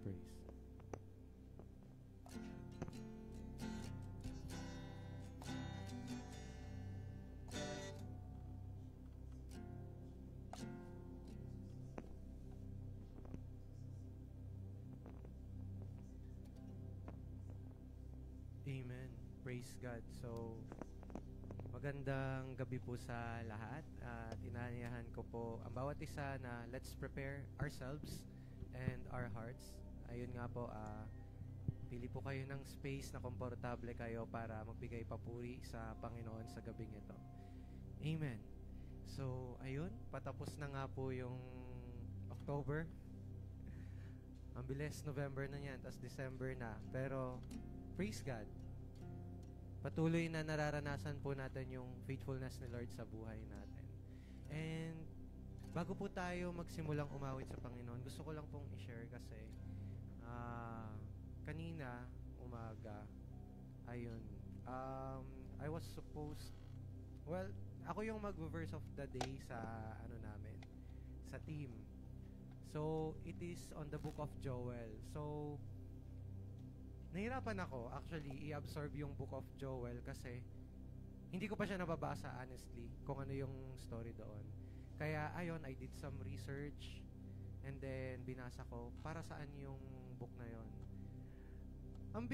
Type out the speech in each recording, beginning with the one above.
praise. Amen. Praise God. So, magandang gabi po sa lahat at inaanyahan ko po ang bawat isa na let's prepare ourselves and our hearts. Ayun nga po, pili po kayo ng space na komportable kayo para magbigay papuri sa Panginoon sa gabing ito. Amen. So, ayun, patapos na nga po yung October. Ang bilis, November na yan, tas December na. Pero, praise God. Patuloy na nararanasan po natin yung faithfulness ni Lord sa buhay natin. And bago po tayo magsimulang umawit sa Panginoon, gusto ko lang pong i-share kasi kanina, umaga, ayun, I was supposed, well, ako yung mag-verse of the day sa namin, sa team. So, it is on the book of Joel. So, nahirapan ako, actually, i-absorb yung Book of Joel kasi hindi ko pa siya nababasa, honestly, kung ano yung story doon. Kaya, ayun, I did some research and then binasa ko para saan yung book na yon. Ang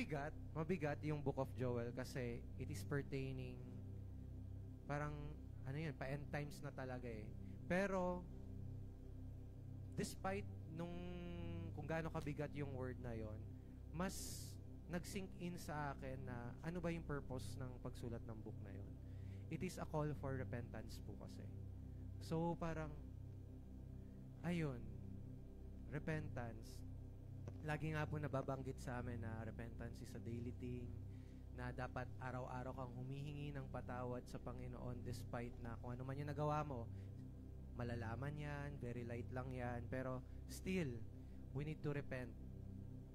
mabigat yung Book of Joel kasi it is pertaining, parang, pa-end times na talaga eh. Pero, despite kung gaano kabigat yung word na yon, mas nag-sink in sa akin na ano ba yung purpose ng pagsulat ng book na yon. It is a call for repentance po kasi. So parang, ayun, repentance. Lagi nga po nababanggit sa amin na repentance is a daily thing, na dapat araw-araw kang humihingi ng patawad sa Panginoon despite na kung ano man yung nagawa mo, malalaman yan, very light lang yan, pero still, we need to repent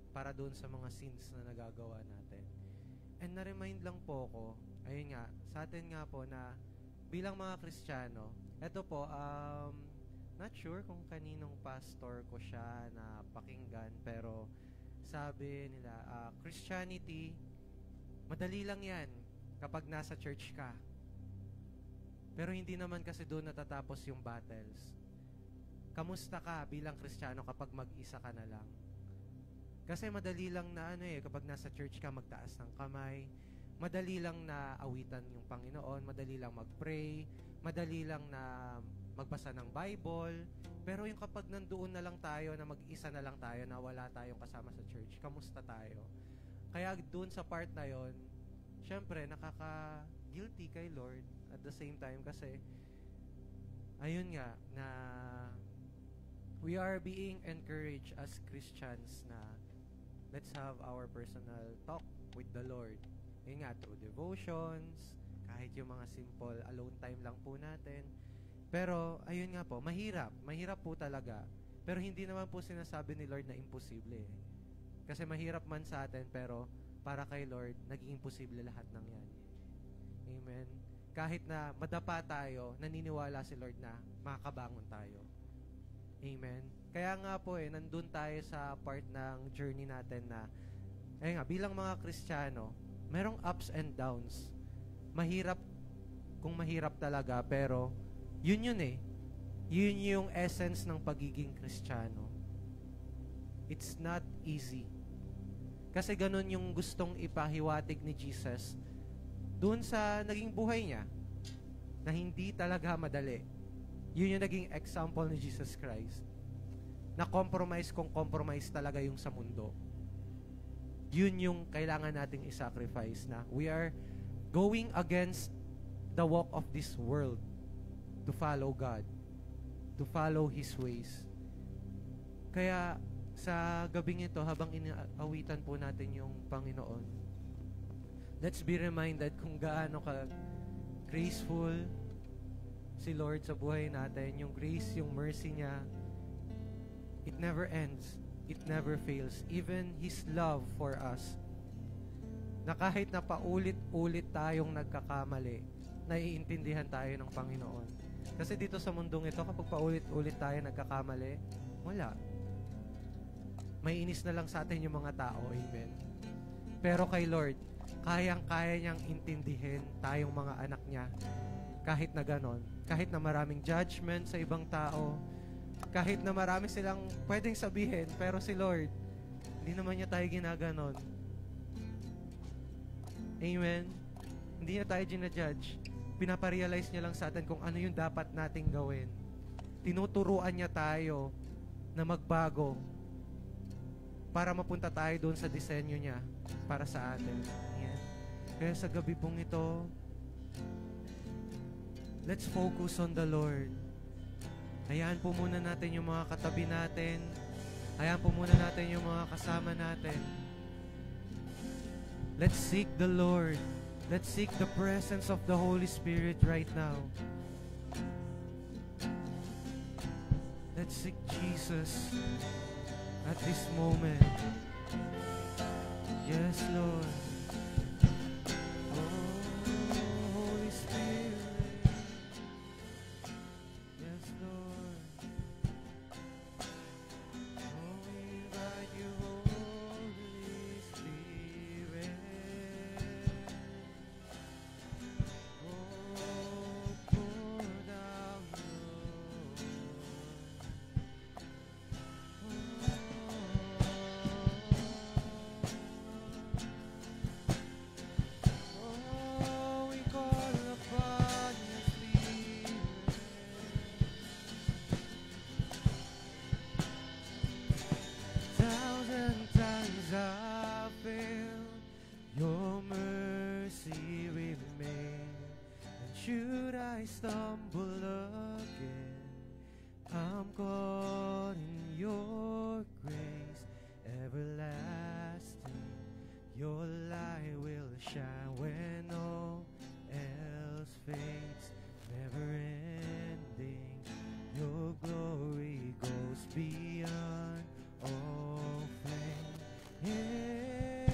para doon sa mga sins na nagagawa natin. And na-remind lang po ko, ayun nga, sa atin nga po na bilang mga Kristiyano, eto po, not sure kung kaninong pastor ko siya na pakinggan, pero sabi nila, Christianity, madali lang yan kapag nasa church ka. Pero hindi naman kasi doon natatapos yung battles. Kamusta ka bilang Kristiyano kapag mag-isa ka na lang? Kasi madali lang na kapag nasa church ka, magtaas ng kamay. Madali lang na awitan yung Panginoon. Madali lang mag-pray. Madali lang na magbasa ng Bible. Pero yung kapag nandoon na lang tayo, na mag-isa na lang tayo, na wala tayong kasama sa church, kamusta tayo? Kaya doon sa part na yon, syempre, nakaka-guilty kay Lord at the same time kasi, ayun nga, na we are being encouraged as Christians na let's have our personal talk with the Lord. Yun nga, through devotions, kahit yung mga simple alone time lang po natin. Pero, ayun nga po, mahirap po talaga. Pero hindi naman po sinasabi ni Lord na imposible. Kasi mahirap man sa atin, pero para kay Lord, naging imposible lahat ng yan. Amen. Kahit na madapa tayo, naniniwala si Lord na makakabangon tayo. Amen. Kaya nga po nandun tayo sa part ng journey natin na, bilang mga Kristiyano, merong ups and downs. Mahirap, kung mahirap talaga, pero yun Yun yung essence ng pagiging Kristiyano. It's not easy. Kasi ganun yung gustong ipahiwatig ni Jesus dun sa naging buhay niya, na hindi talaga madali. Yun yung naging example ni Jesus Christ. Na compromise kung compromise talaga yung sa mundo. Yun yung kailangan nating i-sacrifice na we are going against the walk of this world to follow God, to follow His ways. Kaya sa gabing ito, habang inaawitan po natin yung Panginoon, let's be reminded kung gaano ka graceful si Lord sa buhay natin, yung grace, yung mercy niya, it never ends, it never fails. Even His love for us, na kahit na paulit-ulit tayong nagkakamali, naiintindihan tayo ng Panginoon. Kasi dito sa mundong ito, kapag paulit-ulit tayo nagkakamali, wala. may inis na lang sa atin yung mga tao. Amen. Pero kay Lord, kayang-kaya niyang intindihin tayong mga anak niya. Kahit na ganon, kahit na maraming judgment sa ibang tao, kahit na marami silang pwedeng sabihin, pero si Lord, hindi naman niya tayo ginaganon. Amen. Hindi niya tayo ginajudge. Pinaparealize niya lang sa atin kung ano yung dapat nating gawin. Tinuturuan niya tayo na magbago para mapunta tayo doon sa disenyo niya para sa atin. Ayan. Kaya sa gabi pong ito, let's focus on the Lord. Hayaan po muna natin yung mga katabi natin. Hayaan po muna natin yung mga kasama natin. Let's seek the Lord. Let's seek the presence of the Holy Spirit right now. Let's seek Jesus at this moment. Yes, Lord. Oh, Holy Spirit. Yes, Lord. Oh, we invite you, Holy Spirit. Oh, pour down, Lord. Oh, we call upon your Spirit. 1,000 times I failed, your mercy remains. And should I stumble again, I'm caught in your grace everlasting. Your light will shine when all else fades, never ending. Your glory goes beyond all fame. Yeah.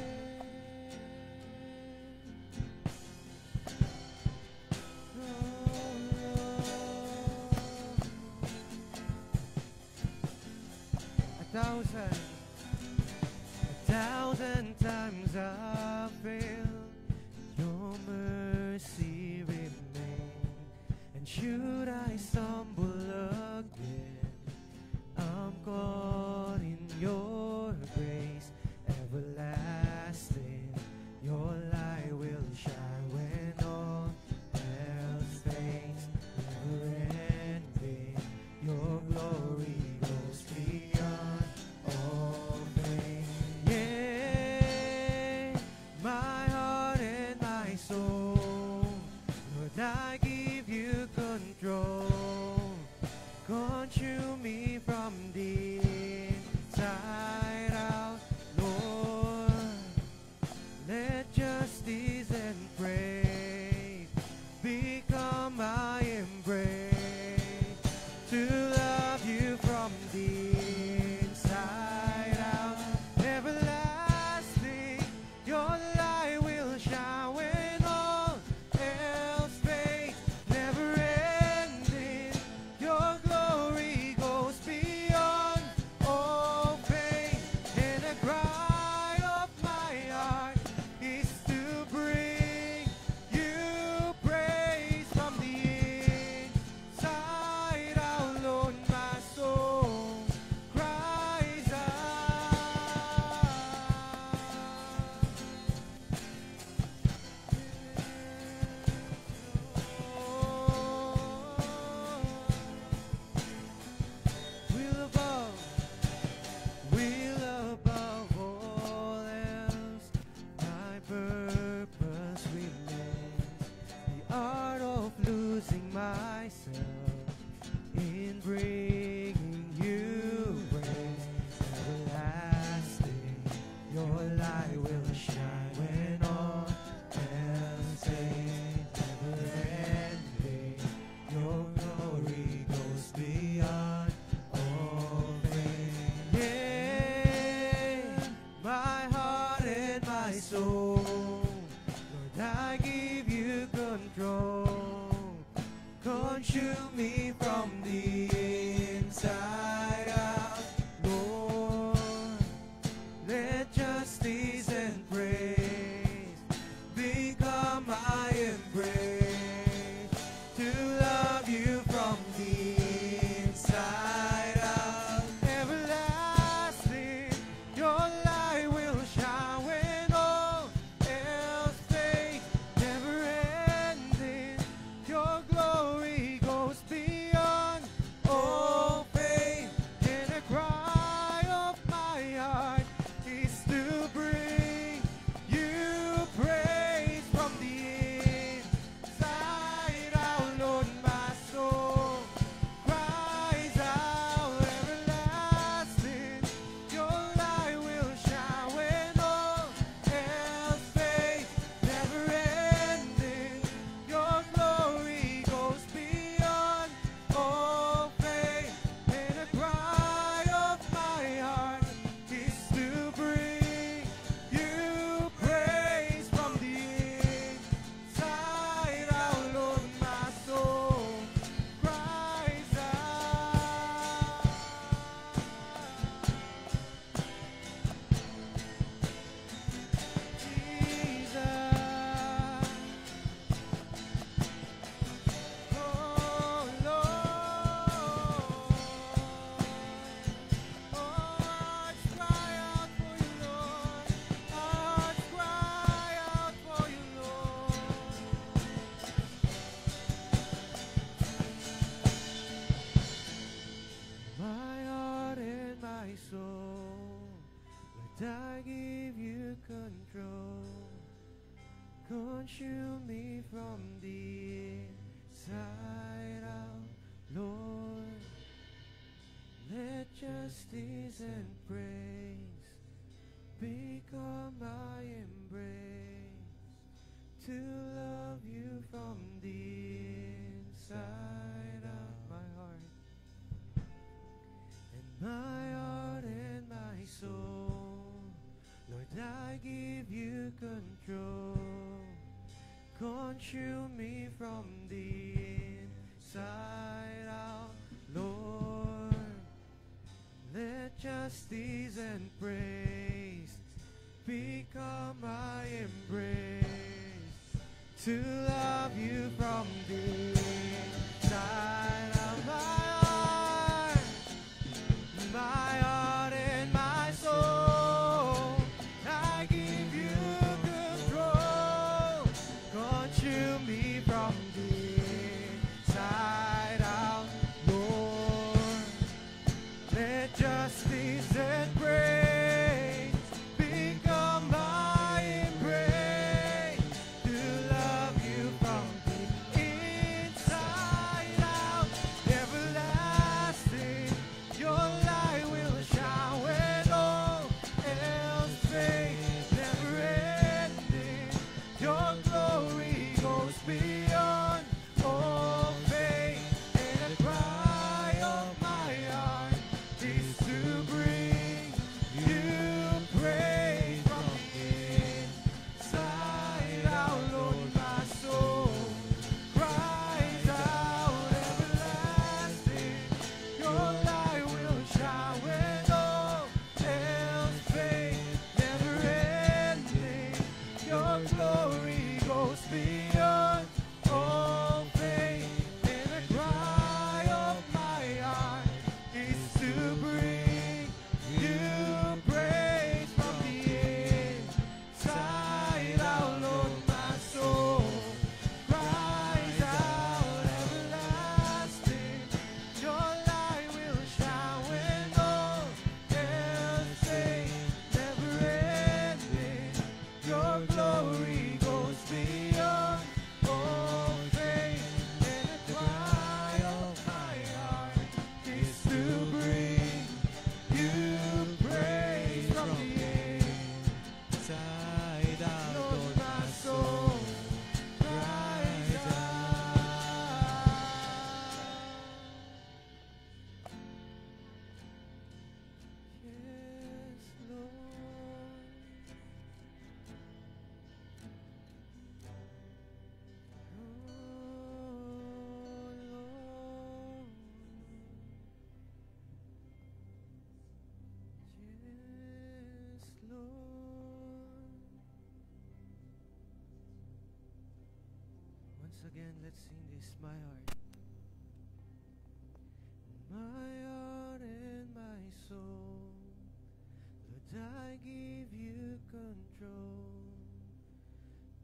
Oh, Lord. 1,000 times I failed, your mercy remains. And should I stumble again, I'm caught in your grace everlasting. Your light will shine when all else fades, never ending. Your glory goes beyond all fame. Yeah, my heart and my soul, Lord, I give you control. Consume me from the inside out, Lord. Let justice and praise become my embrace, to love you from the inside out. Everlasting, your light will shine when all else fades, never ending. Your glory goes beyond all fame. And the cry of my heart is to bring you praise from the inside out, Lord. My soul cries out. Will above all else, my purpose remains. The art of losing myself in bringing you praise everlasting. Your light will shine when all else fades, never ending. Your glory goes beyond all fame. Yeah, my heart and my soul, Lord, I give you control. Consume me from the inside out, Lord. Lord, I give you control. Consume me from the inside out, Lord. Let justice and praise become my embrace, to love you from the inside out, my heart and my soul. Lord, I give you control. Consume me from the inside out, Lord. Let justice and praise become my embrace, to love you from the inside of my heart and my soul. I give you control. Consume me from the inside out, Lord. Let justice and praise become my embrace, to love you from the inside out. Everlasting, your light will shine when all else fades. Never ending, your glory goes beyond all faith. And the cry of my heart is to bring you praise from the inside out, Lord. My soul cries out, everlasting, your light will shine when all else fades. Never ending, your glory goes beyond all faith. And the cry of my heart is to bring you praise from the inside out, Lord. My soul cries out, everlasting, your light will shine when all else fades. Never ending, your glory goes beyond all faith. And the cry of my heart is to bring you praise from the inside out, Lord. My soul cries out. Yes, Lord. Yes, Lord. Once again, let's sing this, my heart. My heart and my soul, Lord, I give you control.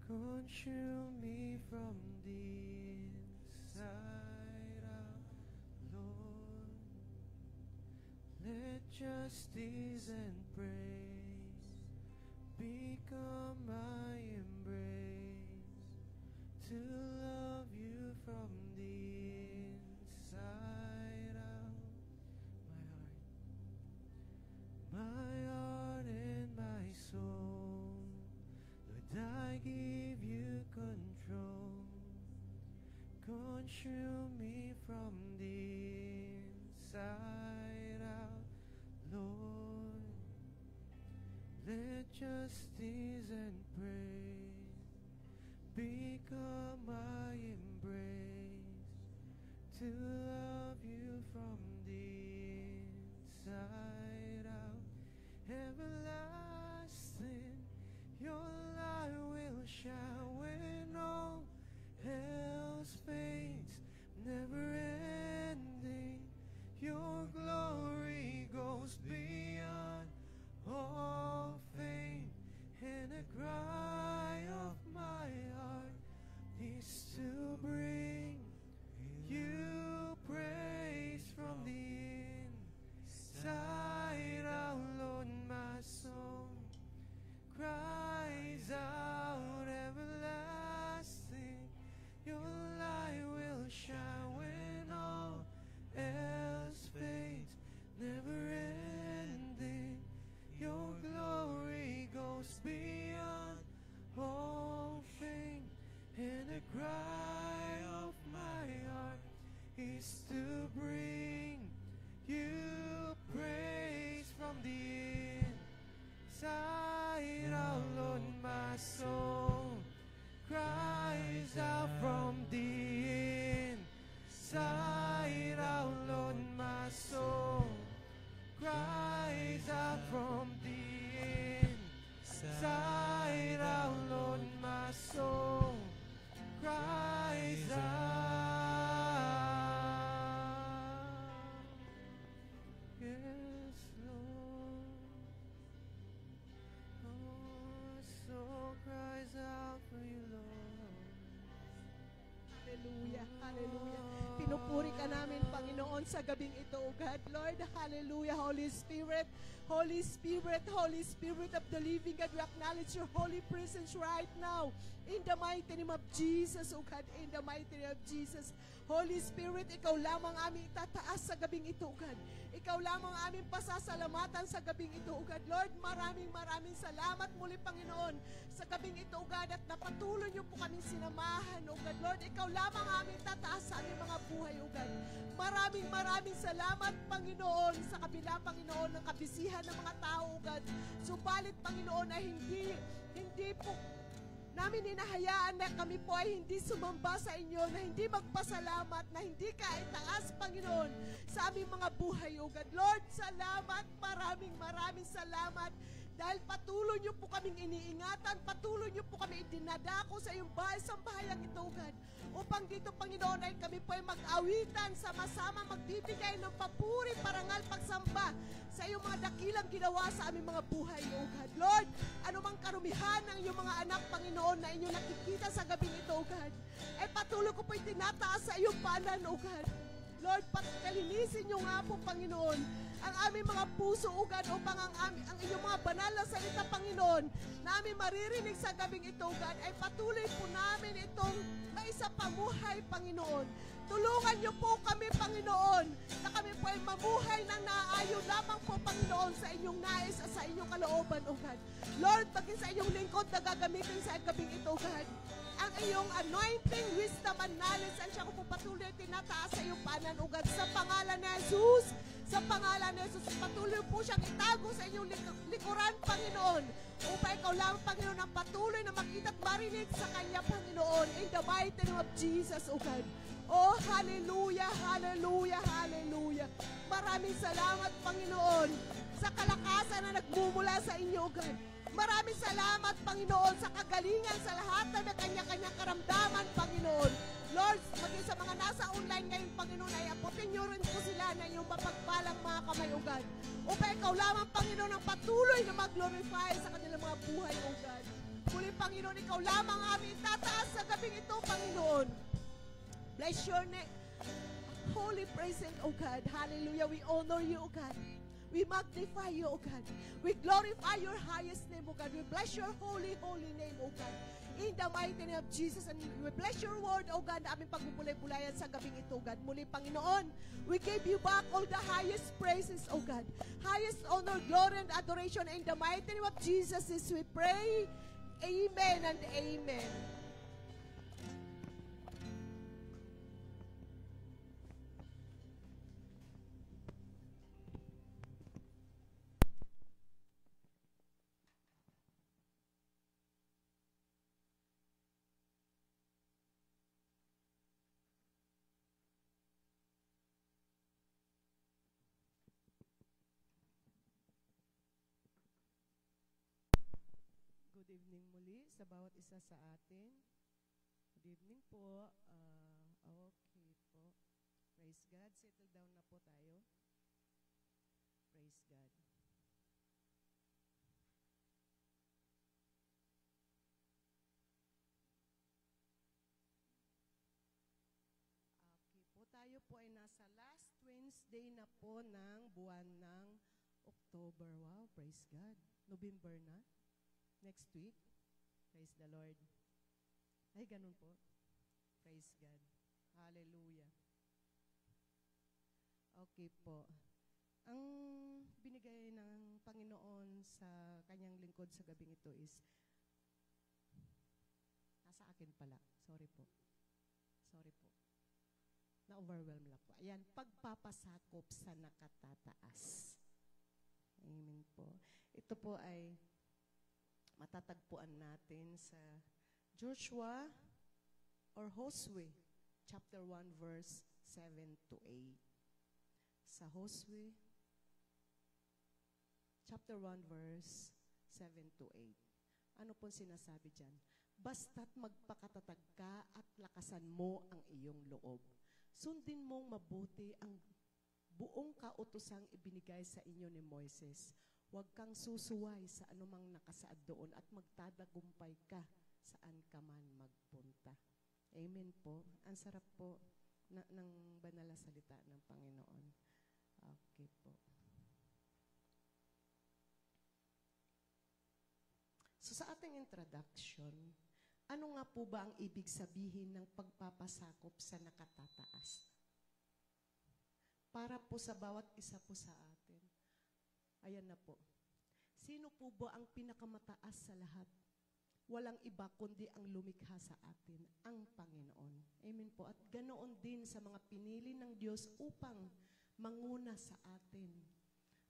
Consume me from the inside out, Lord. Let justice and praise become my embrace, to love you from the inside out, my heart and my soul. Lord, I give you control. Consume me from the inside out, Lord. Let justice and praise become my embrace, to love you from the inside out. Everlasting, your light will shine when all else fades. Never ending, your glory goes beyond all fame. And the cry of my heart is to bring you praise from the inside out, hallelujah. Pinupuri ka namin, Panginoon, sa gabing ito, O God. Lord, hallelujah, Holy Spirit, Holy Spirit, Holy Spirit of the living God, we acknowledge your holy presence right now. In the mighty name of Jesus, O God, in the mighty name of Jesus. Holy Spirit, ikaw lamang aming itataas sa gabing ito, O God. Ikaw lamang aming pasasalamatan sa gabing ito, O God. Lord, maraming salamat muli, Panginoon, sa gabing ito, O God, at napatuloy niyo po kaming sinamahan, O God. Lord, ikaw lamang aming tataas sa aming mga buhay, O God. Maraming salamat, Panginoon, sa kabila, Panginoon, ng kabisihan ng mga tao, O God. Subalit, Panginoon, ay hindi po namin hinahayaan na kami po ay hindi sumamba sa inyo, na hindi magpasalamat, na hindi ka itaas, Panginoon, sa aming mga buhay, O God. Lord, salamat, maraming salamat, dahil patuloy niyo po kaming iniingatan, patuloy niyo po kami idinadako sa iyong bahay, sa bahayang ito, O God, upang dito, Panginoon, ay kami po ay mag-awitan, sama-sama magbibigay ng papuri, parangal, pagsamba sa iyong mga dakilang ginawa sa aming mga buhay, O God. Lord, anumang karumihan ng iyong mga anak, Panginoon, na inyong nakikita sa gabing ito, O God, ay patuloy ko po itinataas sa iyong panan, O God. Lord, kalinisin niyo nga po, Panginoon, ang aming mga puso, O God, upang ang inyong mga banal na salita, Panginoon, namin maririnig sa gabing ito, O God, ay patuloy po namin itong maisapamuhay, Panginoon. Tulungan niyo po kami, Panginoon, na kami po ay mamuhay ng naayon lamang po, Panginoon, sa inyong nais at sa inyong kalooban, O God. Lord, maging sa inyong lingkod na gagamitin sa gabing ito, O God, ang iyong anointing, wisdom, and knowledge, at siya ko po patuloy tinataas sa iyong panan, O God, sa pangalan ni Jesus. Sa pangalan ni Jesus, patuloy po siyang itago sa inyong likuran, Panginoon, upang ikaw lang, Panginoon, ang patuloy na makita at marinig sa kanya, Panginoon, in the mighty name of Jesus, O God. Oh, hallelujah, hallelujah, hallelujah. Maraming salamat, Panginoon, sa kalakasan na nagmumula sa inyo, O God. Maraming salamat, Panginoon, sa kagalingan sa lahat na may kanya-kanyang karamdaman, Panginoon. Lord, maging sa mga nasa online ngayon, Panginoon, ay aputin niyo rin po sila na iyong mapagpalang mga kamay, O God. Upang ikaw lamang, Panginoon, ang patuloy na mag-glorify sa kanilang mga buhay, O God. Muli, Panginoon, ikaw lamang aming tataas sa gabing ito, Panginoon. Bless your name. Holy presence, O God. Hallelujah. We honor you, O God. We magnify you, O God. We glorify your highest name, O God. We bless your holy name, O God. In the mighty name of Jesus, and we bless your word, O God, na aming pagbubulay-bulayan sa gabing ito, O God. Muli, Panginoon, we give you back all the highest praises, O God. Highest honor, glory, and adoration. In the mighty name of Jesus is we pray. Amen and amen. Good evening muli sa bawat isa sa atin. Good evening po. Okay po. Praise God. Settle down na po tayo. Praise God. Okay po. Tayo po ay nasa last Wednesday na po ng buwan ng October. Wow, praise God. November na. Next week. Praise the Lord. Ay, ganun po. Praise God. Hallelujah. Okay po. Ang binigay ng Panginoon sa kanyang lingkod sa gabing ito is, nasa akin pala. Sorry po. Na-overwhelm lang po. Ayan, pagpapasakop sa nakatataas. Amen po. Ito po ay matatagpuan natin sa Joshua or Josue, chapter 1, verse 7 to 8. Sa Josue, chapter 1, verse 7 to 8. Ano po sinasabi dyan? Basta't magpakatatag ka at lakasan mo ang iyong loob. Sundin mong mabuti ang buong kautosang ibinigay sa inyo ni Moises. Huwag kang susuway sa anumang nakasaad doon at magtatagumpay ka saan ka man magpunta. Amen po. Ang sarap po ng banal na salita ng Panginoon. Okay po. So sa ating introduction, ano nga po ba ang ibig sabihin ng pagpapasakop sa nakatataas? Para po sa bawat isa po sa atin. Ayan na po. Sino po ba ang pinakamataas sa lahat? Walang iba kundi ang lumikha sa atin, ang Panginoon. Amen po. At ganoon din sa mga pinili ng Diyos upang manguna sa atin.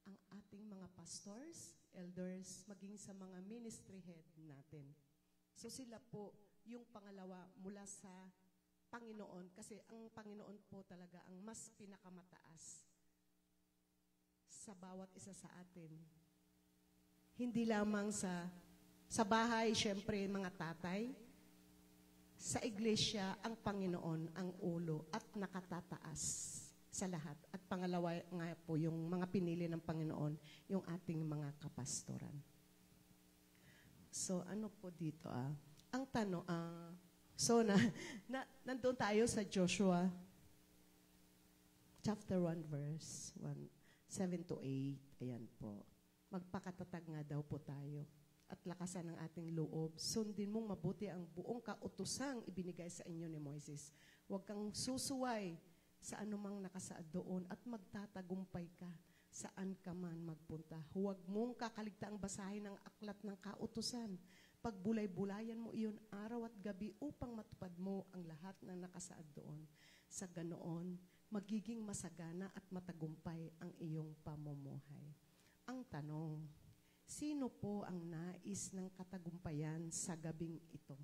Ang ating mga pastors, elders, maging sa mga ministry head natin. So sila po yung pangalawa mula sa Panginoon. Kasi ang Panginoon po talaga ang mas pinakamataas sa bawat isa sa atin. Hindi lamang sa bahay, syempre mga tatay. Sa iglesia, ang Panginoon ang ulo at nakatataas sa lahat. At pangalawa nga po, yung mga pinili ng Panginoon, yung ating mga kapastoran. So, ano po dito Ang tanong, nandun tayo sa Joshua, chapter 1, verse 7-8. Ayan po. Magpakatatag nga daw po tayo at lakasan ng ating loob. Sundin mong mabuti ang buong kautusang ibinigay sa inyo ni Moises. Huwag kang susuway sa anumang nakasaad doon at magtatagumpay ka saan ka man magpunta. Huwag mong kakaligtaang basahin ang aklat ng kautusan. Pagbulay-bulayan mo iyon araw at gabi upang matupad mo ang lahat ng nakasaad doon. Sa ganoon, magiging masagana at matagumpay ang iyong pamumuhay. Ang tanong, sino po ang nais ng katagumpayan sa gabing ito?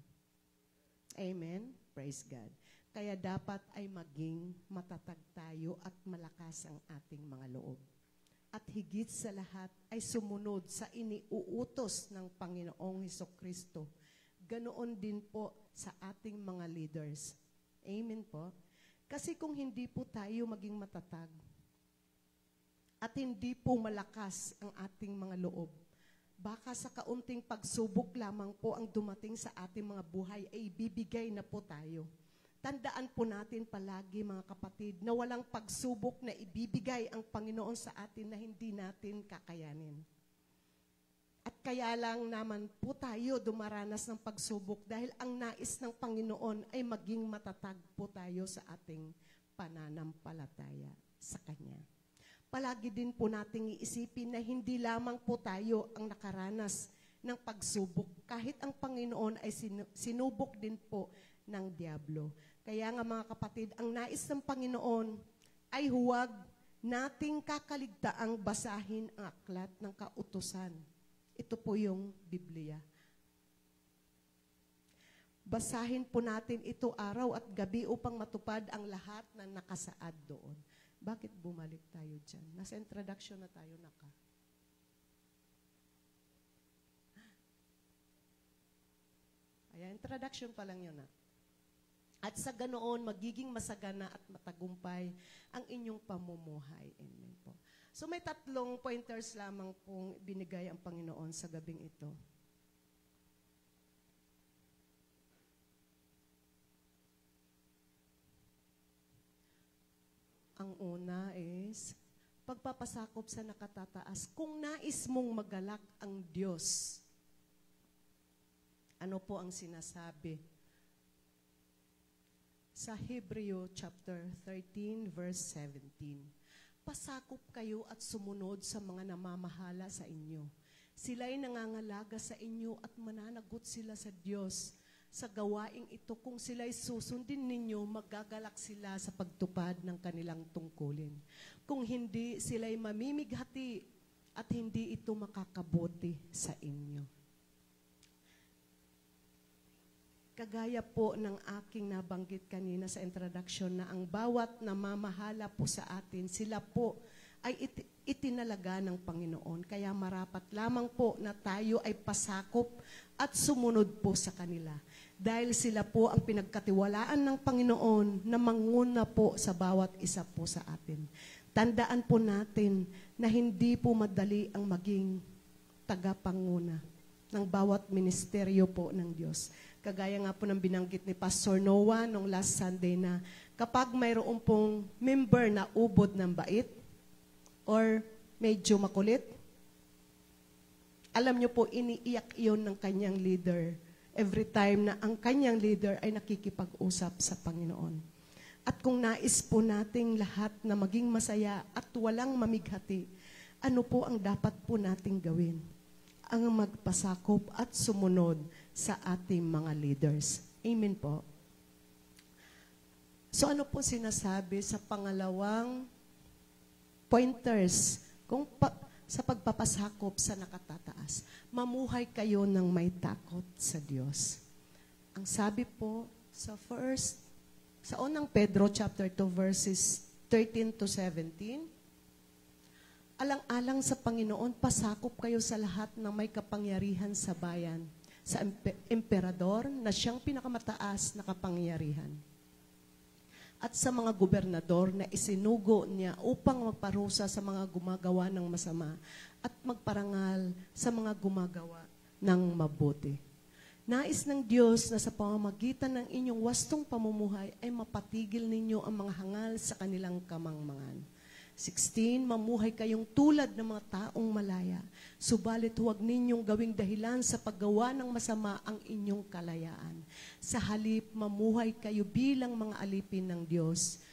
Amen? Praise God. Kaya dapat ay maging matatag tayo at malakas ang ating mga loob. At higit sa lahat ay sumunod sa iniuutos ng Panginoong Hesukristo. Ganoon din po sa ating mga leaders. Amen po? Kasi kung hindi po tayo maging matatag at hindi po malakas ang ating mga loob, baka sa kaunting pagsubok lamang po ang dumating sa ating mga buhay ay bibigay na po tayo. Tandaan po natin palagi mga kapatid na walang pagsubok na ibibigay ang Panginoon sa atin na hindi natin kakayanin. At kaya lang naman po tayo dumaranas ng pagsubok dahil ang nais ng Panginoon ay maging matatag po tayo sa ating pananampalataya sa Kanya. Palagi din po nating iisipin na hindi lamang po tayo ang nakaranas ng pagsubok. Kahit ang Panginoon ay sinubok din po ng diablo. Kaya nga mga kapatid, ang nais ng Panginoon ay huwag nating kakaligtaang basahin ang aklat ng kautusan. Ito po yung Biblia. Basahin po natin ito araw at gabi upang matupad ang lahat ng nakasaad doon. Bakit bumalik tayo dyan? Nasa introduction na tayo naka. Ayan, introduction pa lang yun At sa ganoon, magiging masagana at matagumpay ang inyong pamumuhay. Amen po. So may 3 pointers lamang pong binigay ang Panginoon sa gabing ito. Ang una is, pagpapasakop sa nakatataas. Kung nais mong magalak ang Diyos, ano po ang sinasabi? Sa Hebreo chapter 13 verse 17. Pasakop kayo at sumunod sa mga namamahala sa inyo. Sila'y nangangalaga sa inyo at mananagot sila sa Diyos. Sa gawaing ito, kung sila'y susundin ninyo, magagalak sila sa pagtupad ng kanilang tungkulin. Kung hindi, sila'y mamimighati at hindi ito makakabuti sa inyo. Kagaya po ng aking nabanggit kanina sa introduction na ang bawat namamahala po sa atin, sila po ay itinalaga ng Panginoon. Kaya marapat lamang po na tayo ay pasakop at sumunod po sa kanila. Dahil sila po ang pinagkatiwalaan ng Panginoon na manguna po sa bawat isa po sa atin. Tandaan po natin na hindi po madali ang maging tagapanguna. ng bawat ministeryo po ng Diyos. Kagaya nga po ng binanggit ni Pastor Noah nung last Sunday na kapag mayroon pong member na ubod ng bait or medyo makulit, alam nyo po, iniiyak iyon ng kanyang leader every time na ang kanyang leader ay nakikipag-usap sa Panginoon. At kung nais po nating lahat na maging masaya at walang mamighati, ano po ang dapat po nating gawin? Ang magpasakop at sumunod sa ating mga leaders. Amen po. So ano po sinasabi sa pangalawang pointers sa pagpapasakop sa nakatataas? Mamuhay kayo ng may takot sa Diyos. Ang sabi po sa unang Pedro chapter 2 verses 13 to 17, alang-alang sa Panginoon, pasakop kayo sa lahat ng may kapangyarihan sa bayan, sa emperador na siyang pinakamataas na kapangyarihan, at sa mga gobernador na isinugo niya upang magparusa sa mga gumagawa ng masama at magparangal sa mga gumagawa ng mabuti. Nais ng Diyos na sa pamamagitan ng inyong wastong pamumuhay ay mapatigil ninyo ang mga hangal sa kanilang kamangmangan. 16, mamuhay kayong tulad ng mga taong malaya, subalit huwag ninyong gawing dahilan sa paggawa ng masama ang inyong kalayaan. Sa halip, mamuhay kayo bilang mga alipin ng Diyos.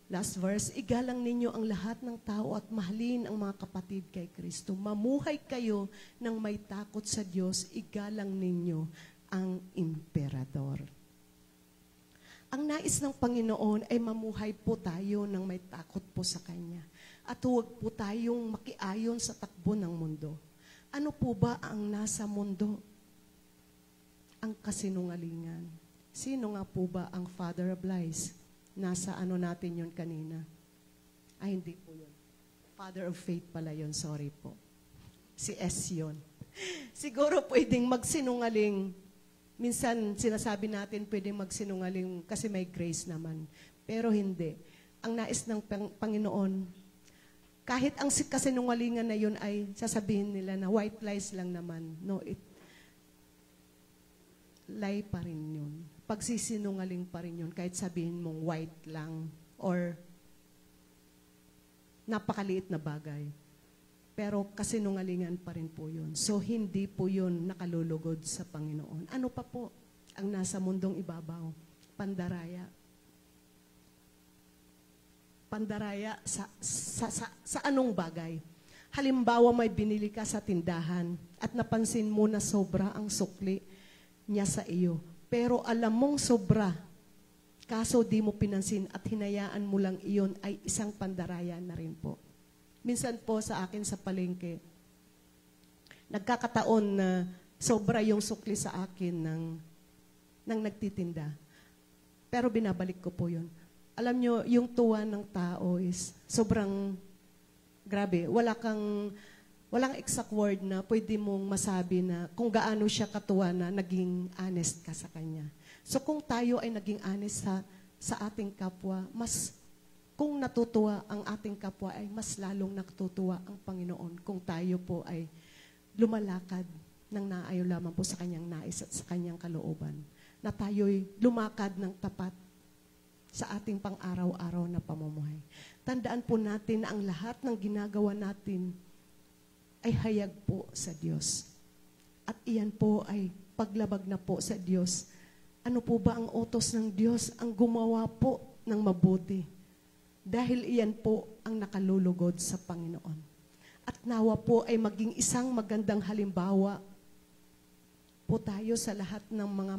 Last verse, igalang ninyo ang lahat ng tao at mahalin ang mga kapatid kay Kristo. Mamuhay kayo ng may takot sa Diyos, igalang ninyo ang emperador. Ang nais ng Panginoon ay mamuhay po tayo ng may takot po sa Kanya. At huwag po tayong makiayon sa takbo ng mundo. Ano po ba ang nasa mundo? Ang kasinungalingan. Sino nga po ba ang father of lies? Nasa ano natin yun kanina? Ay, hindi po yun. Father of faith pala yun, sorry po. Si S yun. Siguro pwedeng magsinungaling. Minsan sinasabi natin pwedeng magsinungaling kasi may grace naman. Pero hindi. Ang nais ng Panginoon, kahit ang kasinungalingan na yun ay sasabihin nila na white lies lang naman. No, lie pa rin yun. Pagsisinungaling pa rin yun kahit sabihin mong white lang or napakaliit na bagay. Pero kasinungalingan pa rin po yun. So, hindi po yun nakalulugod sa Panginoon. Ano pa po ang nasa mundong ibabaw? Pandaraya. Pandaraya sa anong bagay? Halimbawa, may binili ka sa tindahan at napansin mo na sobra ang sukli niya sa iyo. Pero alam mong sobra, kaso di mo pinansin at hinayaan mo lang iyon, ay isang pandaraya na rin po. Minsan po sa akin sa palengke, nagkakataon na sobra yung sukli sa akin ng nagtitinda. Pero binabalik ko po yun. Alam nyo, yung tuwa ng tao is sobrang grabe. Walang exact word na pwede mong masabi na kung gaano siya katuwa na naging honest ka sa kanya. So kung tayo ay naging honest sa ating kapwa, kung natutuwa ang ating kapwa ay mas lalong natutuwa ang Panginoon kung tayo po ay lumalakad ng naayaw lamang po sa kanyang nais at sa kanyang kalooban. Na tayo'y lumakad ng tapat sa ating pang-araw-araw na pamumuhay. Tandaan po natin na ang lahat ng ginagawa natin ay hayag po sa Diyos. At iyan po ay paglabag na po sa Diyos. Ano po ba ang utos ng Diyos? Ang gumawa po ng mabuti. Dahil iyan po ang nakalulugod sa Panginoon. At nawa po ay maging isang magandang halimbawa po tayo sa lahat ng mga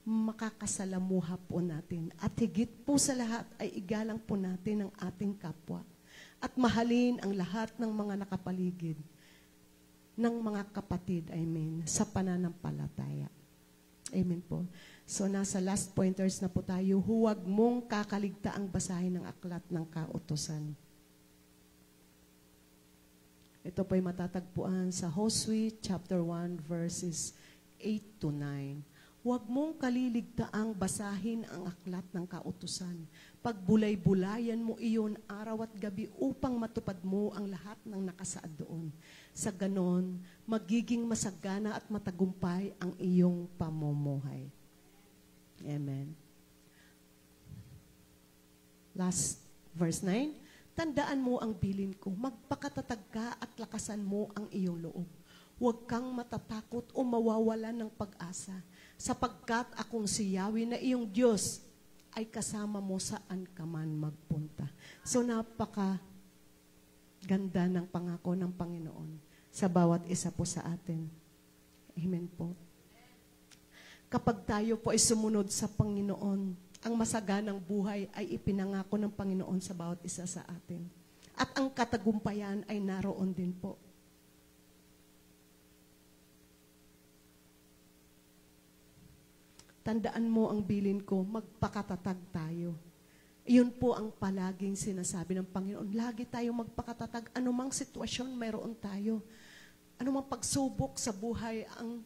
makakasalamuha po natin. At higit po sa lahat ay igalang po natin ang ating kapwa. At mahalin ang lahat ng mga nakapaligid ng mga kapatid, amen, sa pananampalataya. Amen po. So, nasa last pointers na po tayo, huwag mong kakaligtaang basahin ng aklat ng kautusan. Ito po ay matatagpuan sa Hosea chapter 1 verses 8 to 9. Huwag mong kaliligtaang basahin ang aklat ng kautusan. Pagbulay-bulayan mo iyon araw at gabi upang matupad mo ang lahat ng nakasaad doon. Sa ganon, magiging masagana at matagumpay ang iyong pamumuhay. Amen. Last verse 9. Tandaan mo ang bilin ko, magpakatatag ka at lakasan mo ang iyong loob. Huwag kang matatakot o mawawalan ng pag-asa, sapagkat akong si Yahweh na iyong Diyos ay kasama mo saan ka man magpunta. So napaka ganda ng pangako ng Panginoon sa bawat isa po sa atin. Amen po. Kapag tayo po ay sumunod sa Panginoon, ang masaganang buhay ay ipinangako ng Panginoon sa bawat isa sa atin. At ang katagumpayan ay naroon din po. Tandaan mo ang bilin ko, magpakatatag tayo. Iyon po ang palaging sinasabi ng Panginoon. Lagi tayong magpakatatag. Anumang sitwasyon, mayroon tayo. Anumang pagsubok sa buhay ang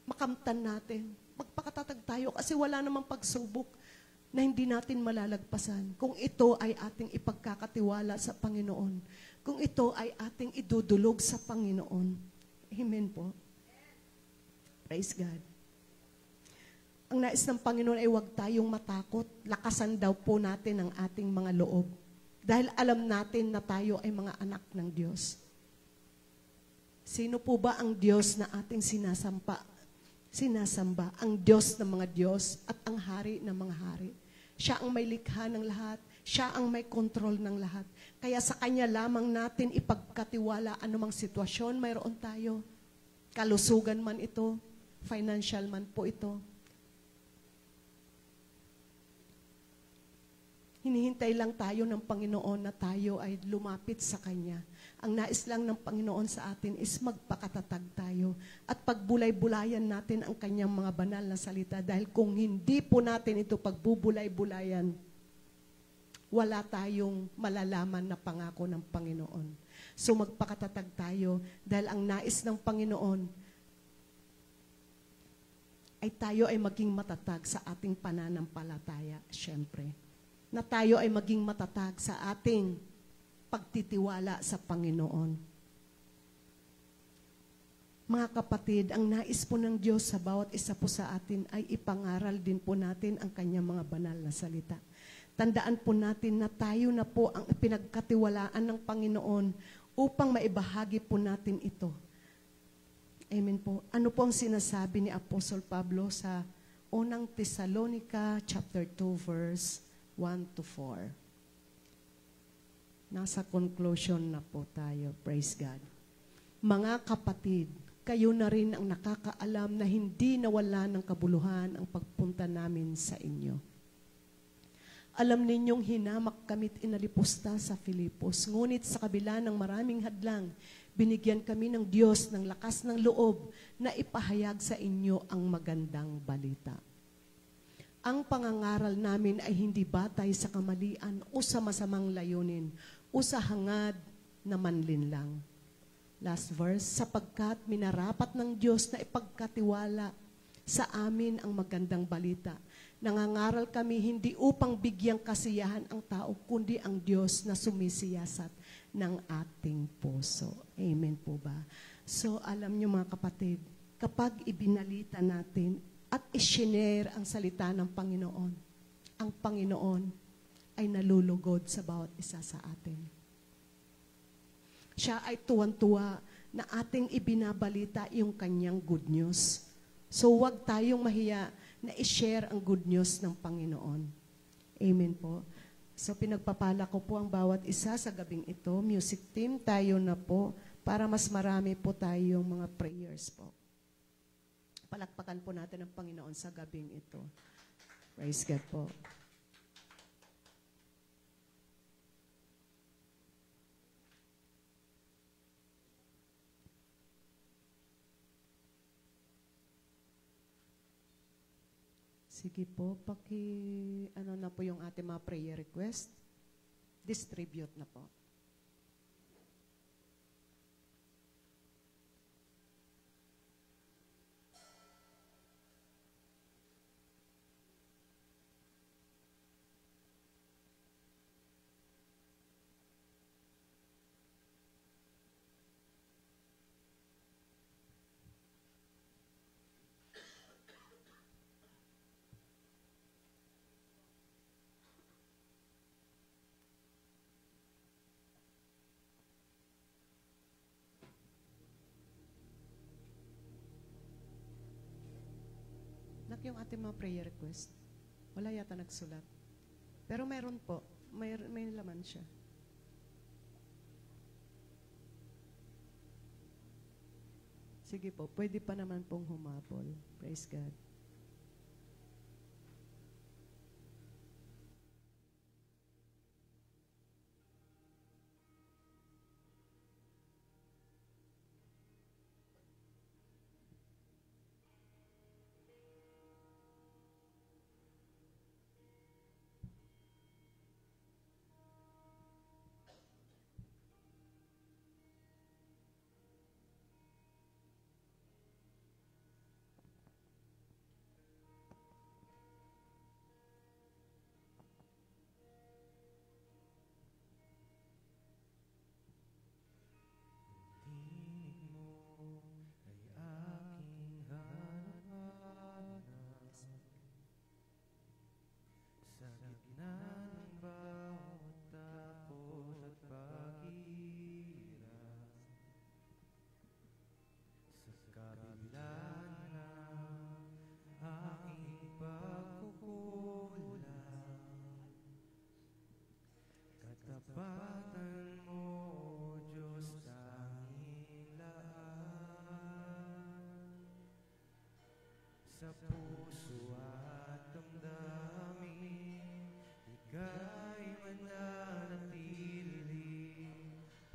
makamtan natin. Magpakatatag tayo kasi wala namang pagsubok na hindi natin malalagpasan. Kung ito ay ating ipagkakatiwala sa Panginoon. Kung ito ay ating idudulog sa Panginoon. Amen po. Praise God. Ang nais ng Panginoon ay huwag tayong matakot. Lakasan daw po natin ang ating mga loob. Dahil alam natin na tayo ay mga anak ng Diyos. Sino po ba ang Diyos na ating sinasamba? Ang Diyos ng mga Diyos at ang Hari ng mga Hari. Siya ang may likha ng lahat. Siya ang may kontrol ng lahat. Kaya sa Kanya lamang natin ipagkatiwala anumang sitwasyon mayroon tayo. Kalusugan man ito, financial man po ito. Hinihintay lang tayo ng Panginoon na tayo ay lumapit sa Kanya. Ang nais lang ng Panginoon sa atin is magpakatatag tayo at pagbulay-bulayan natin ang Kanyang mga banal na salita. Dahil kung hindi po natin ito pagbubulay-bulayan, wala tayong malalaman na pangako ng Panginoon. So magpakatatag tayo dahil ang nais ng Panginoon ay tayo ay maging matatag sa ating pananampalataya, syempre. Na tayo ay maging matatag sa ating pagtitiwala sa Panginoon. Mga kapatid, ang nais po ng Diyos sa bawat isa po sa atin ay ipangaral din po natin ang Kanyang mga banal na salita. Tandaan po natin na tayo na po ang pinagkatiwalaan ng Panginoon upang maibahagi po natin ito. Amen po. Ano po ang sinasabi ni Apostol Pablo sa unang Tesalonica chapter 2 verse 1 to 4. Nasa conclusion na po tayo. Praise God. Mga kapatid, kayo na rin ang nakakaalam na hindi nawala ng kabuluhan ang pagpunta namin sa inyo. Alam ninyong hinamak kami't inalipusta sa Filipos, ngunit sa kabila ng maraming hadlang, binigyan kami ng Diyos ng lakas ng loob na ipahayag sa inyo ang magandang balita. Ang pangangaral namin ay hindi batay sa kamalian o sa masamang layunin o sa hangad na manlinlang. Last verse, sapagkat minarapat ng Diyos na ipagkatiwala sa amin ang magandang balita. Nangangaral kami hindi upang bigyang kasiyahan ang tao, kundi ang Diyos na sumisiyasat ng ating puso. Amen po ba? So alam niyo mga kapatid, kapag ibinalita natin at isinare ang salita ng Panginoon, ang Panginoon ay nalulugod sa bawat isa sa atin. Siya ay tuwan-tuwa na ating ibinabalita yung kanyang good news. So huwag tayong mahiya na i-share ang good news ng Panginoon. Amen po. So pinagpapala ko po ang bawat isa sa gabing ito. Music team, tayo na po para mas marami po tayong mga prayers po. Palakpakan po natin ang Panginoon sa gabing ito. Praise God po. Sige po, ano na po yung ating mga prayer request? Distribute na po. yung ating mga prayer request? Wala yata nagsulat. Pero meron po. May laman siya. Sige po, pwede pa naman pong humabol. Praise God. Sa puso at damdamin, ika'y mananatili.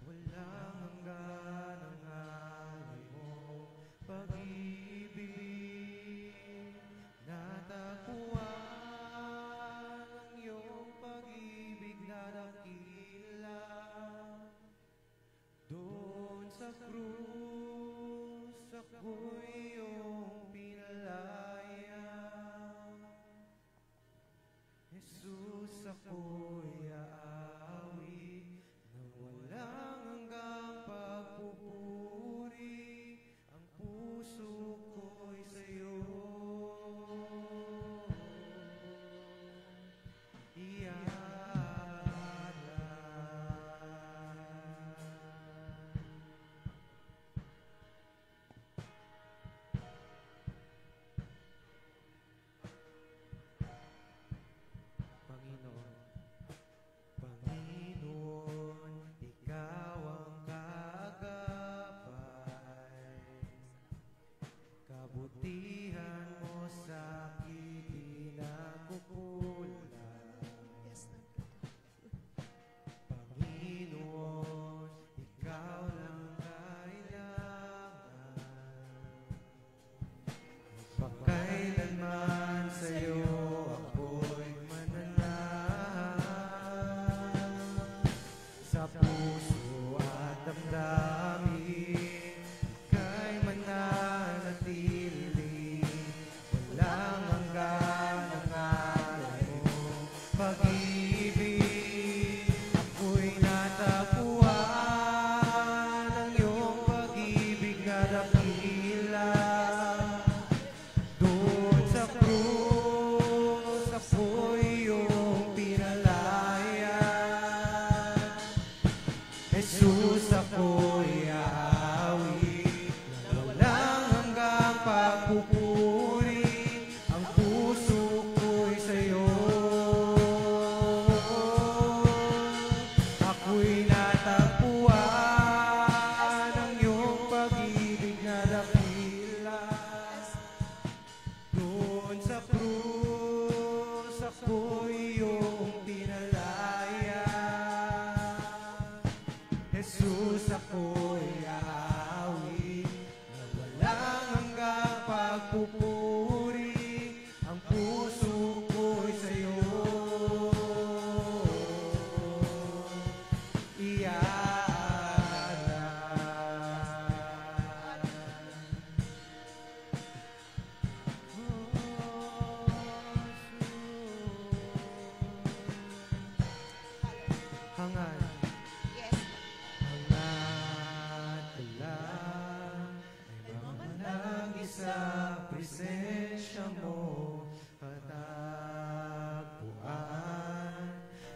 Walang hanggan ang alay mong pag-ibig. Natagpuan ang iyong pag-ibig na dakila. Doon sa krus, ako'y iyong pinalaya. Jesus, ako'y aawi nang walang hanggang pagpupuri. Ang puso ko'y sa'yo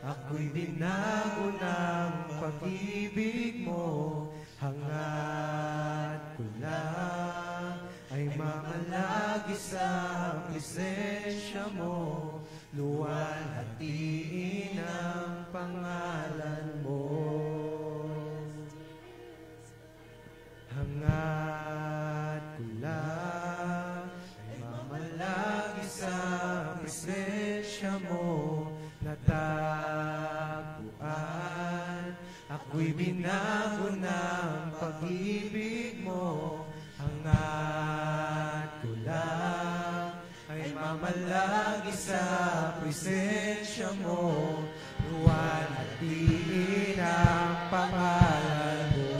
ako'y binago ng pag-ibig mo. Hangad ko lang ay mamalag mamalagi sa presensya mo, luwalhatiin ang pangalan mo. Hangad ko lang ay mamalagi sa presensya mo, natagpuan. Ako'y binago ng pag-ibig mo. Hangad ko lang ay mamalagi sa presensya mo, luwalhatiin ang pangalan mo.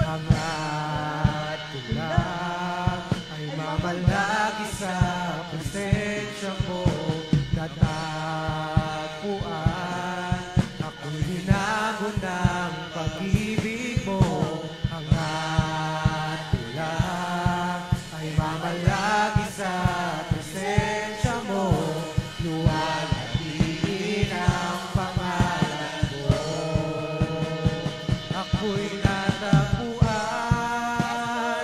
Hangad ko lang ay mamalagi sa presensya mo, natagpuan. Ako'y binago ng pag-ibig mo. Hangad ko lang ay mamalagi sa presensya mo, luwalhatiin ang pangalan mo. Ako'y natagpuan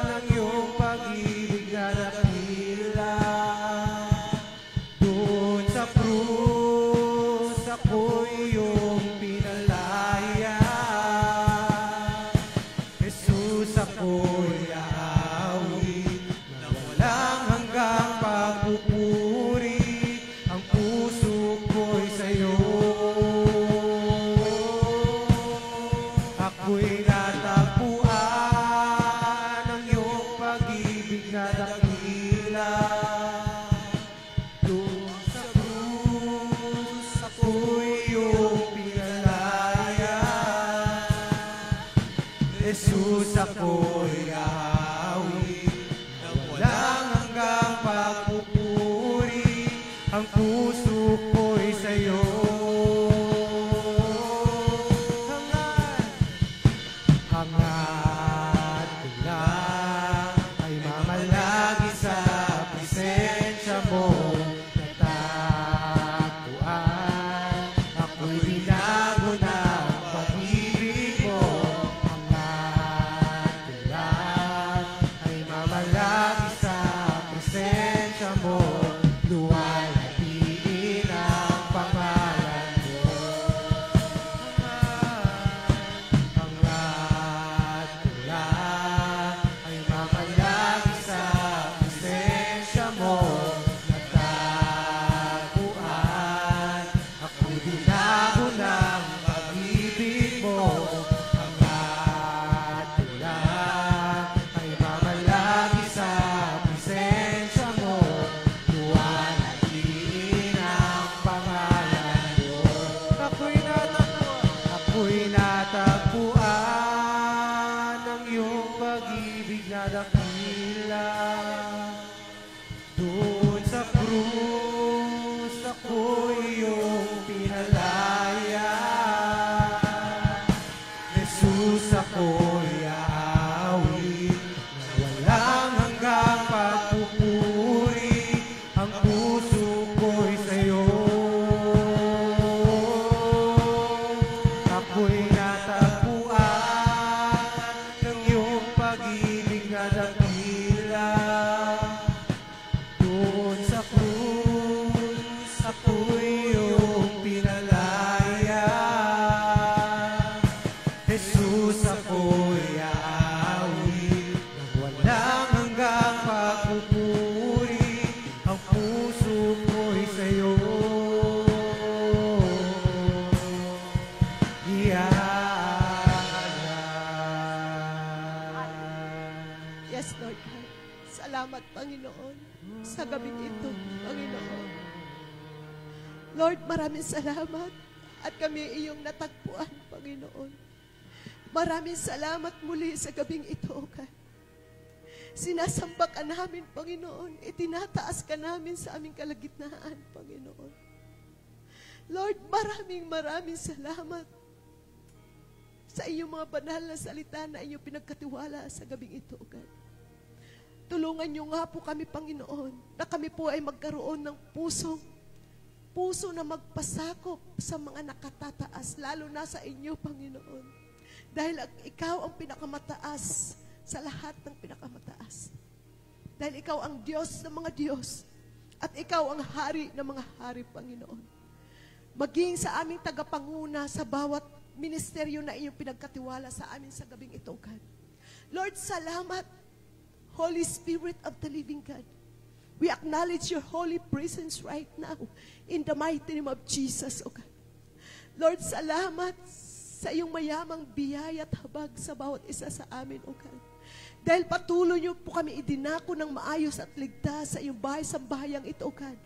ng iyong pag-ibig na dakila. Doon sa krus, ako'y iyong pinalaya. Jesus, ako'y aawit na walang hanggang pagpupuri. Ang puso ko'y sa'yo. Ako'y natagpuan ng iyong pag-ibig na dakila. Doon sa krus, ako'y iyong pinalaya. Jesus, ako'y aawit na walang hanggang pagpupuri. Ang puso ko'y sa'yo. Hangad ko lang ay mamalagi sa presensya mo, natagpuan. Ako'y binago ng pag-ibig mo. Hangad ko lang ay mamalagi sa presensya mo, luwalhatiin ang pangalan mo. Hangad ko lang ay mamalagi sa presensya mo, natagpuan. Ako'y binago ng pag-ibig mo. Hangad ko lang ay mamalagi sa presensya mo, luwalhatiin ang pangalan mo. Ako'y natagpuan ng iyong pag-ibig na dakila. Doon sa krus, ako'y iyong pinalaya. Jesus, ako'y aawit na walang hanggang pagpupuri. Ang puso ko'y sa'yo. Ako'y natagpuan ng iyong pag-ibig na dakila. Doon sa krus, ako'y iyong pinalaya. Jesus, ako'y aawit ng walang hanggang pagpupuri. Ang puso ko'y sa'yo. Yes, Lord God. Salamat, Panginoon, sa gabing ito, Panginoon. Lord, maraming salamat at kami iyong natagpuan, Panginoon. Maraming salamat muli sa gabing ito, God. Sinasamba ka namin, Panginoon. Itinataas ka namin sa aming kalagitnaan, Panginoon. Lord, maraming salamat sa iyong mga banal na salita na iyong pinagkatiwala sa gabing ito, God. Tulungan niyo nga po kami, Panginoon, na kami po ay magkaroon ng puso na magpasakop sa mga nakatataas, lalo na sa inyo, Panginoon. Dahil ikaw ang pinakamataas sa lahat ng pinakamataas. Dahil ikaw ang Diyos ng mga Diyos at ikaw ang hari ng mga hari, Panginoon. Maging sa aming tagapanguna sa bawat ministeryo na iyong pinagkatiwala sa amin sa gabing ito, God. Lord, salamat, Holy Spirit of the living God. We acknowledge your holy presence right now in the mighty name of Jesus, O God. Lord, salamat sa iyong mayamang biyaya at habag sa bawat isa sa amin, O God. Dahil patuloy niyo po kami idinako ng maayos at ligtas sa iyong bahay sa bahayang ito, O God.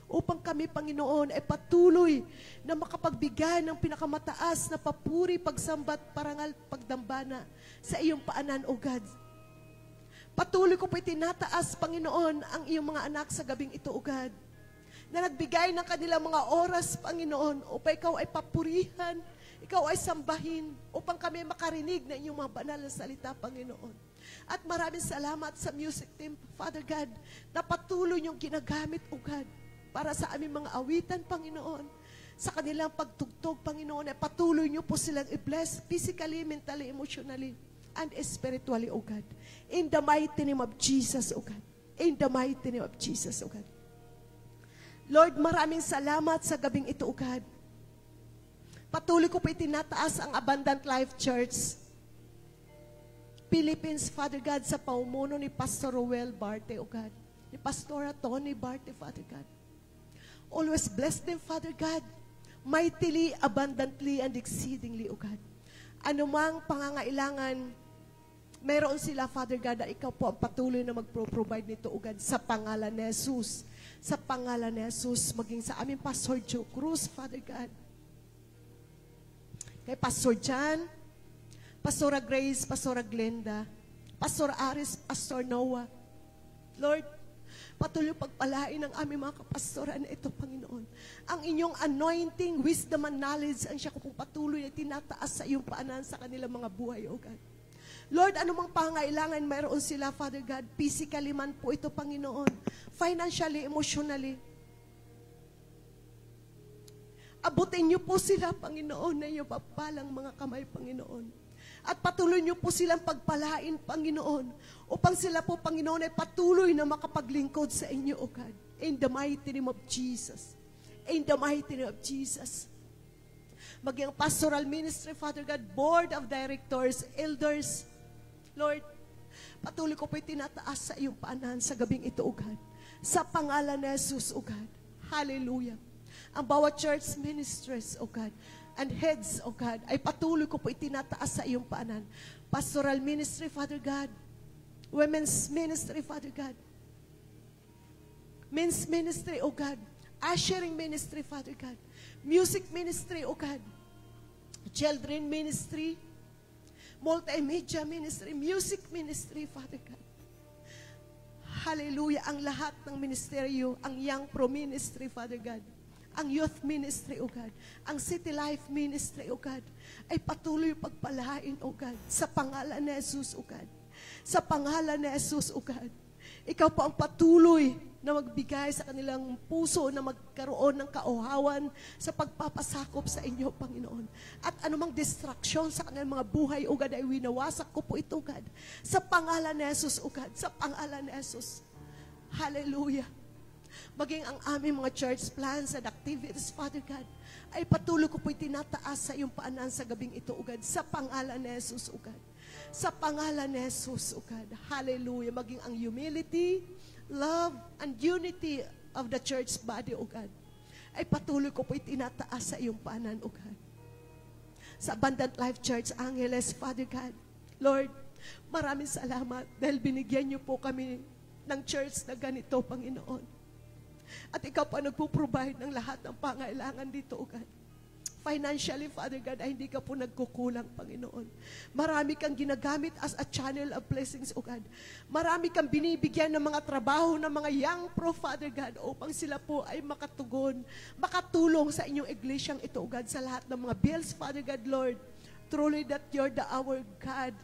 Upang kami, Panginoon, ay patuloy na makapagbigay ng pinakamataas na papuri, pagsambat, parangal, pagdambana sa iyong paanan, O God. Patuloy ko po itinataas, Panginoon, ang iyong mga anak sa gabing ito, O God, na nagbigay ng kanilang mga oras, Panginoon, upang ikaw ay papurihan, ikaw ay sambahin, upang kami makarinig na iyong mga banal na salita, Panginoon. At maraming salamat sa music team, Father God, na patuloy niyong ginagamit, O God, para sa aming mga awitan, Panginoon, sa kanilang pagtugtog, Panginoon, ay patuloy niyo po silang i-bless physically, mentally, emotionally, and spiritually, O God. In the mighty name of Jesus, O God. In the mighty name of Jesus, O God. Lord, maraming salamat sa gabing ito, O God. Patuloy ko po itinataas ang Abundant Life Church Philippines, Father God, sa paumuno ni Pastor Roel Barte, O God. Ni Pastora Tony Barte, Father God. Always bless them, Father God, mightily, abundantly, and exceedingly, O God. Anumang pangangailangan, meron sila, Father God, na ikaw po ang patuloy na magpro-provide nito, O God, sa pangalan ni Jesus. Sa pangalan ni Jesus, maging sa aming Pastor Joe Cruz, Father God. Kay Pastor John, Pastora Grace, Pastora Glenda, Pastor Aris, Pastor Noah. Lord, patuloy pagpalain ang aming mga kapastoran na ito, Panginoon. Ang inyong anointing, wisdom and knowledge, ang siya ko pong patuloy na tinataas sa iyong paanan sa kanilang mga buhay, O God. Lord, anumang pangailangan mayroon sila, Father God, physically man po ito, Panginoon, financially, emotionally. Abutin niyo po sila, Panginoon, na iyong papalang mga kamay, Panginoon. At patuloy niyo po silang pagpalain, Panginoon, upang sila po, Panginoon, ay patuloy na makapaglingkod sa inyo, O God. In the mighty name of Jesus. In the mighty name of Jesus. Maging pastoral ministry, Father God, board of directors, elders, Lord, patuloy ko po itinataas sa iyong paanan sa gabing ito, O God. Sa pangalan ni Jesus, O God. Hallelujah. Ang bawat church ministries, O God, and heads, O God, ay patuloy ko po itinataas sa iyong paanan. Pastoral ministry, Father God. Women's ministry, Father God. Men's ministry, O God. Ushering ministry, Father God. Music ministry, O God. Children ministry. Multimedia ministry. Music ministry, Father God. Hallelujah. Ang lahat ng ministeryo, ang Young Pro ministry, Father God. Ang youth ministry, O God, ang city life ministry, O God, ay patuloy pagpalain, O God, sa pangalan ni Jesus, O God. Sa pangalan ni Jesus, O God. Ikaw po ang patuloy na magbigay sa kanilang puso na magkaroon ng kauhawan sa pagpapasakop sa inyo, Panginoon. At anumang distraction sa kanilang mga buhay, O God, ay winawasak ko po ito, O God. Sa pangalan ni Jesus, O God. Sa pangalan ni Jesus. Hallelujah. Maging ang aming mga church plans and activities, Father God, ay patuloy ko po itinataas sa iyong paanan sa gabing ito, O God, sa pangalan ni Jesus, O God. Sa pangalan ni Jesus, O God. Hallelujah. Maging ang humility, love, and unity of the church body, O God, ay patuloy ko po itinataas sa iyong paanan, O God. Sa Abundant Life Church Angeles, Father God, Lord, maraming salamat dahil binigyan niyo po kami ng church na ganito, Panginoon. At ikaw pa nagpo-provide ng lahat ng pangailangan dito, O God. Financially, Father God, ay hindi ka po nagkukulang, Panginoon. Marami kang ginagamit as a channel of blessings, O God. Marami kang binibigyan ng mga trabaho ng mga young pro, Father God, upang sila po ay makatugon, makatulong sa inyong iglesyang ito, O God, sa lahat ng mga bills, Father God, Lord. Truly that you're our God,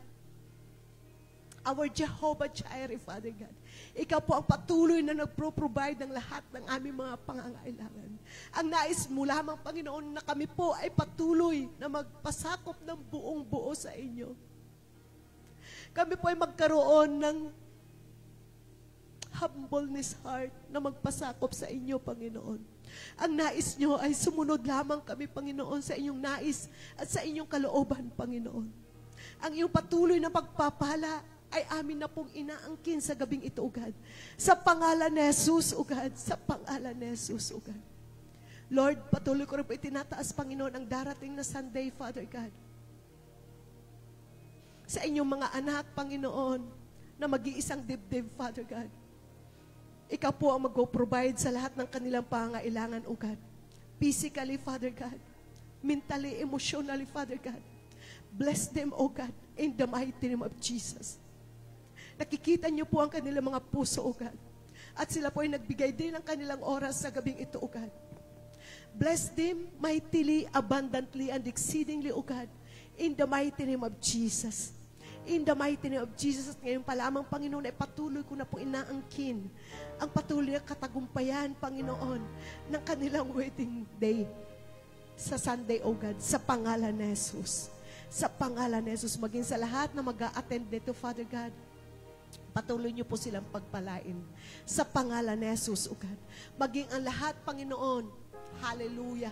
our Jehovah Jireh, Father God. Ikaw po ang patuloy na nagpro-provide ng lahat ng aming mga pangangailangan. Ang nais mo lamang, Panginoon, na kami po ay patuloy na magpasakop ng buong buo sa inyo. Kami po ay magkaroon ng humbleness heart na magpasakop sa inyo, Panginoon. Ang nais nyo ay sumunod lamang kami, Panginoon, sa inyong nais at sa inyong kalooban, Panginoon. Ang iyong patuloy na pagpapala ay amin na pong inaangkin sa gabing ito, O God. Sa pangalan ni Jesus, O God. Sa pangalan ni Jesus, O God. Lord, patuloy ko rin po itinataas, Panginoon, ang darating na Sunday, Father God. Sa inyong mga anak, Panginoon, na mag-iisang dibdib, Father God. Ikaw po ang mag-provide sa lahat ng kanilang pangailangan, O God. Physically, Father God. Mentally, emotionally, Father God. Bless them, O God, in the mighty name of Jesus. Nakikita niyo po ang kanilang mga puso, O God. At sila po ay nagbigay din ng kanilang oras sa gabing ito, O God. Bless them mightily, abundantly, and exceedingly, O God, in the mighty name of Jesus. In the mighty name of Jesus, at ngayon pa lamang, Panginoon, ay patuloy ko na po inaangkin ang patuloy na katagumpayan, Panginoon, ng kanilang wedding day sa Sunday, O God, sa pangalan ni Jesus. Sa pangalan ni Jesus, maging sa lahat na mag-a-attend dito, Father God, patuloy niyo po silang pagpalain. Sa pangalan ni Jesus, O God. Maging ang lahat, Panginoon, hallelujah,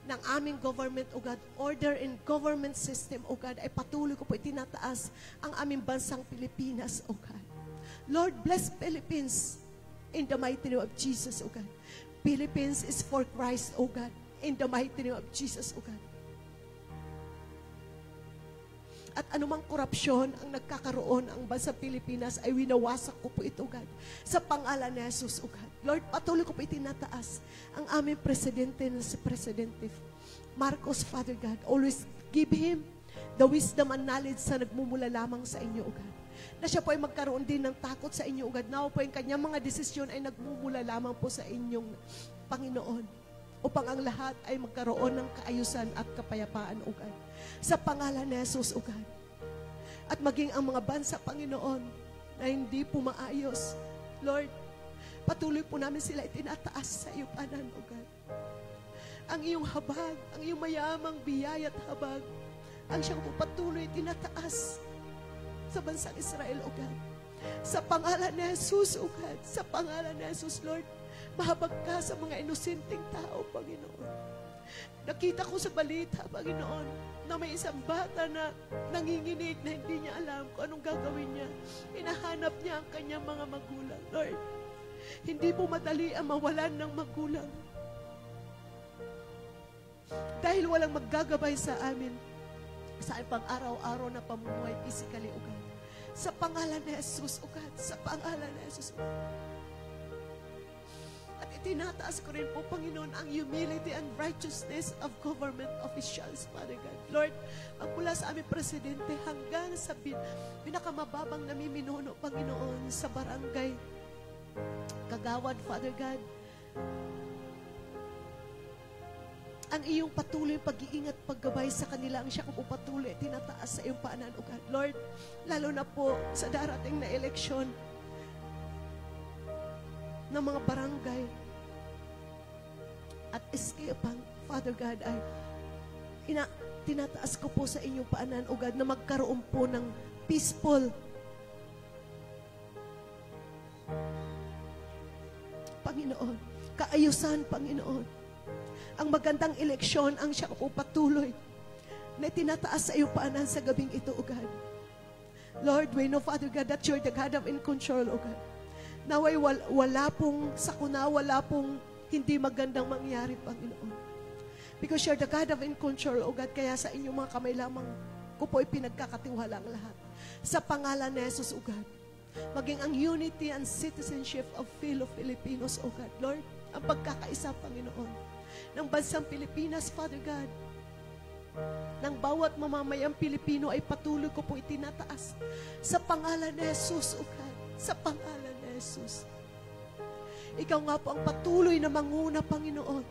ng aming government, O God, order and government system, O God, ay patuloy ko po itinataas ang aming bansang Pilipinas, O God. Lord, bless Philippines in the mighty name of Jesus, O God. Philippines is for Christ, O God, in the mighty name of Jesus, O God. At anumang korupsyon ang nagkakaroon ang bansang Pilipinas ay winawasak ko po ito, God. Sa pangalan ni Jesus, O God. Lord, patuloy ko po itinataas ang aming presidente na si Presidente Marcos, Father God. Always give him the wisdom and knowledge na nagmumula lamang sa inyo, O God. Na siya po ay magkaroon din ng takot sa inyo, O God. Na po yung kanyang mga desisyon ay nagmumula lamang po sa inyong Panginoon. Upang ang lahat ay magkaroon ng kaayusan at kapayapaan, O God. Sa pangalan ni Jesus, O God. At maging ang mga bansa, Panginoon, na hindi po maayos, Lord, patuloy po namin sila itinataas sa iyong panan, O God. Ang iyong habag, ang iyong mayamang biyaya at habag, ang siyang po patuloy itinataas sa bansang Israel, O God. Sa pangalan ni Jesus, O God. Sa pangalan ni Jesus, Lord, mahabag ka sa mga inosenteng tao, Panginoon. Nakita ko sa balita, Panginoon, na may isang bata na nanginginig na hindi niya alam kung anong gagawin niya. Hinahanap niya ang kanyang mga magulang. Lord, hindi po madali ang mawalan ng magulang. Dahil walang maggagabay sa amin sa pang-araw-araw na pamumuhay physically, O God. Sa pangalan ni Jesus, O God. Sa pangalan ni Jesus, O God. At itinataas ko rin po, Panginoon, ang humility and righteousness of government officials, Father God. Lord, ang mula sa aming presidente hanggang sa pinakamababang namiminuno, Panginoon, sa barangay, kagawad, Father God, ang iyong patuloy pag-iingat, paggabay sa kanila, ang siya kung patuloy tinataas sa iyong paanan, O God. Lord, lalo na po sa darating na eleksyon ng mga barangay at escapang, Father God, ay tinataas ko po sa inyong paanan, O God, na magkaroon po ng peaceful, Panginoon, kaayusan, Panginoon. Ang magandang eleksyon ang siya po patuloy na tinataas sa iyo paanan sa gabing ito, O God. Lord, we know, Father God, that you're the God of in control, O God. Naway wala pong sakuna, wala pong hindi magandang mangyari, Panginoon. Because you're the God of in control, O God, kaya sa inyong mga kamay lamang ko po ipinagkakatiwala ang lahat. Sa pangalan ni Jesus, O God. Maging ang unity and citizenship of fellow Filipinos, O God. Lord, ang pagkakaisa, Panginoon, ng bansang Pilipinas, Father God, ng bawat mamamayang Pilipino ay patuloy ko po itinataas sa pangalan ni Jesus, O God. Sa pangalan ni Jesus. Ikaw nga po ang patuloy na manguna, Panginoon,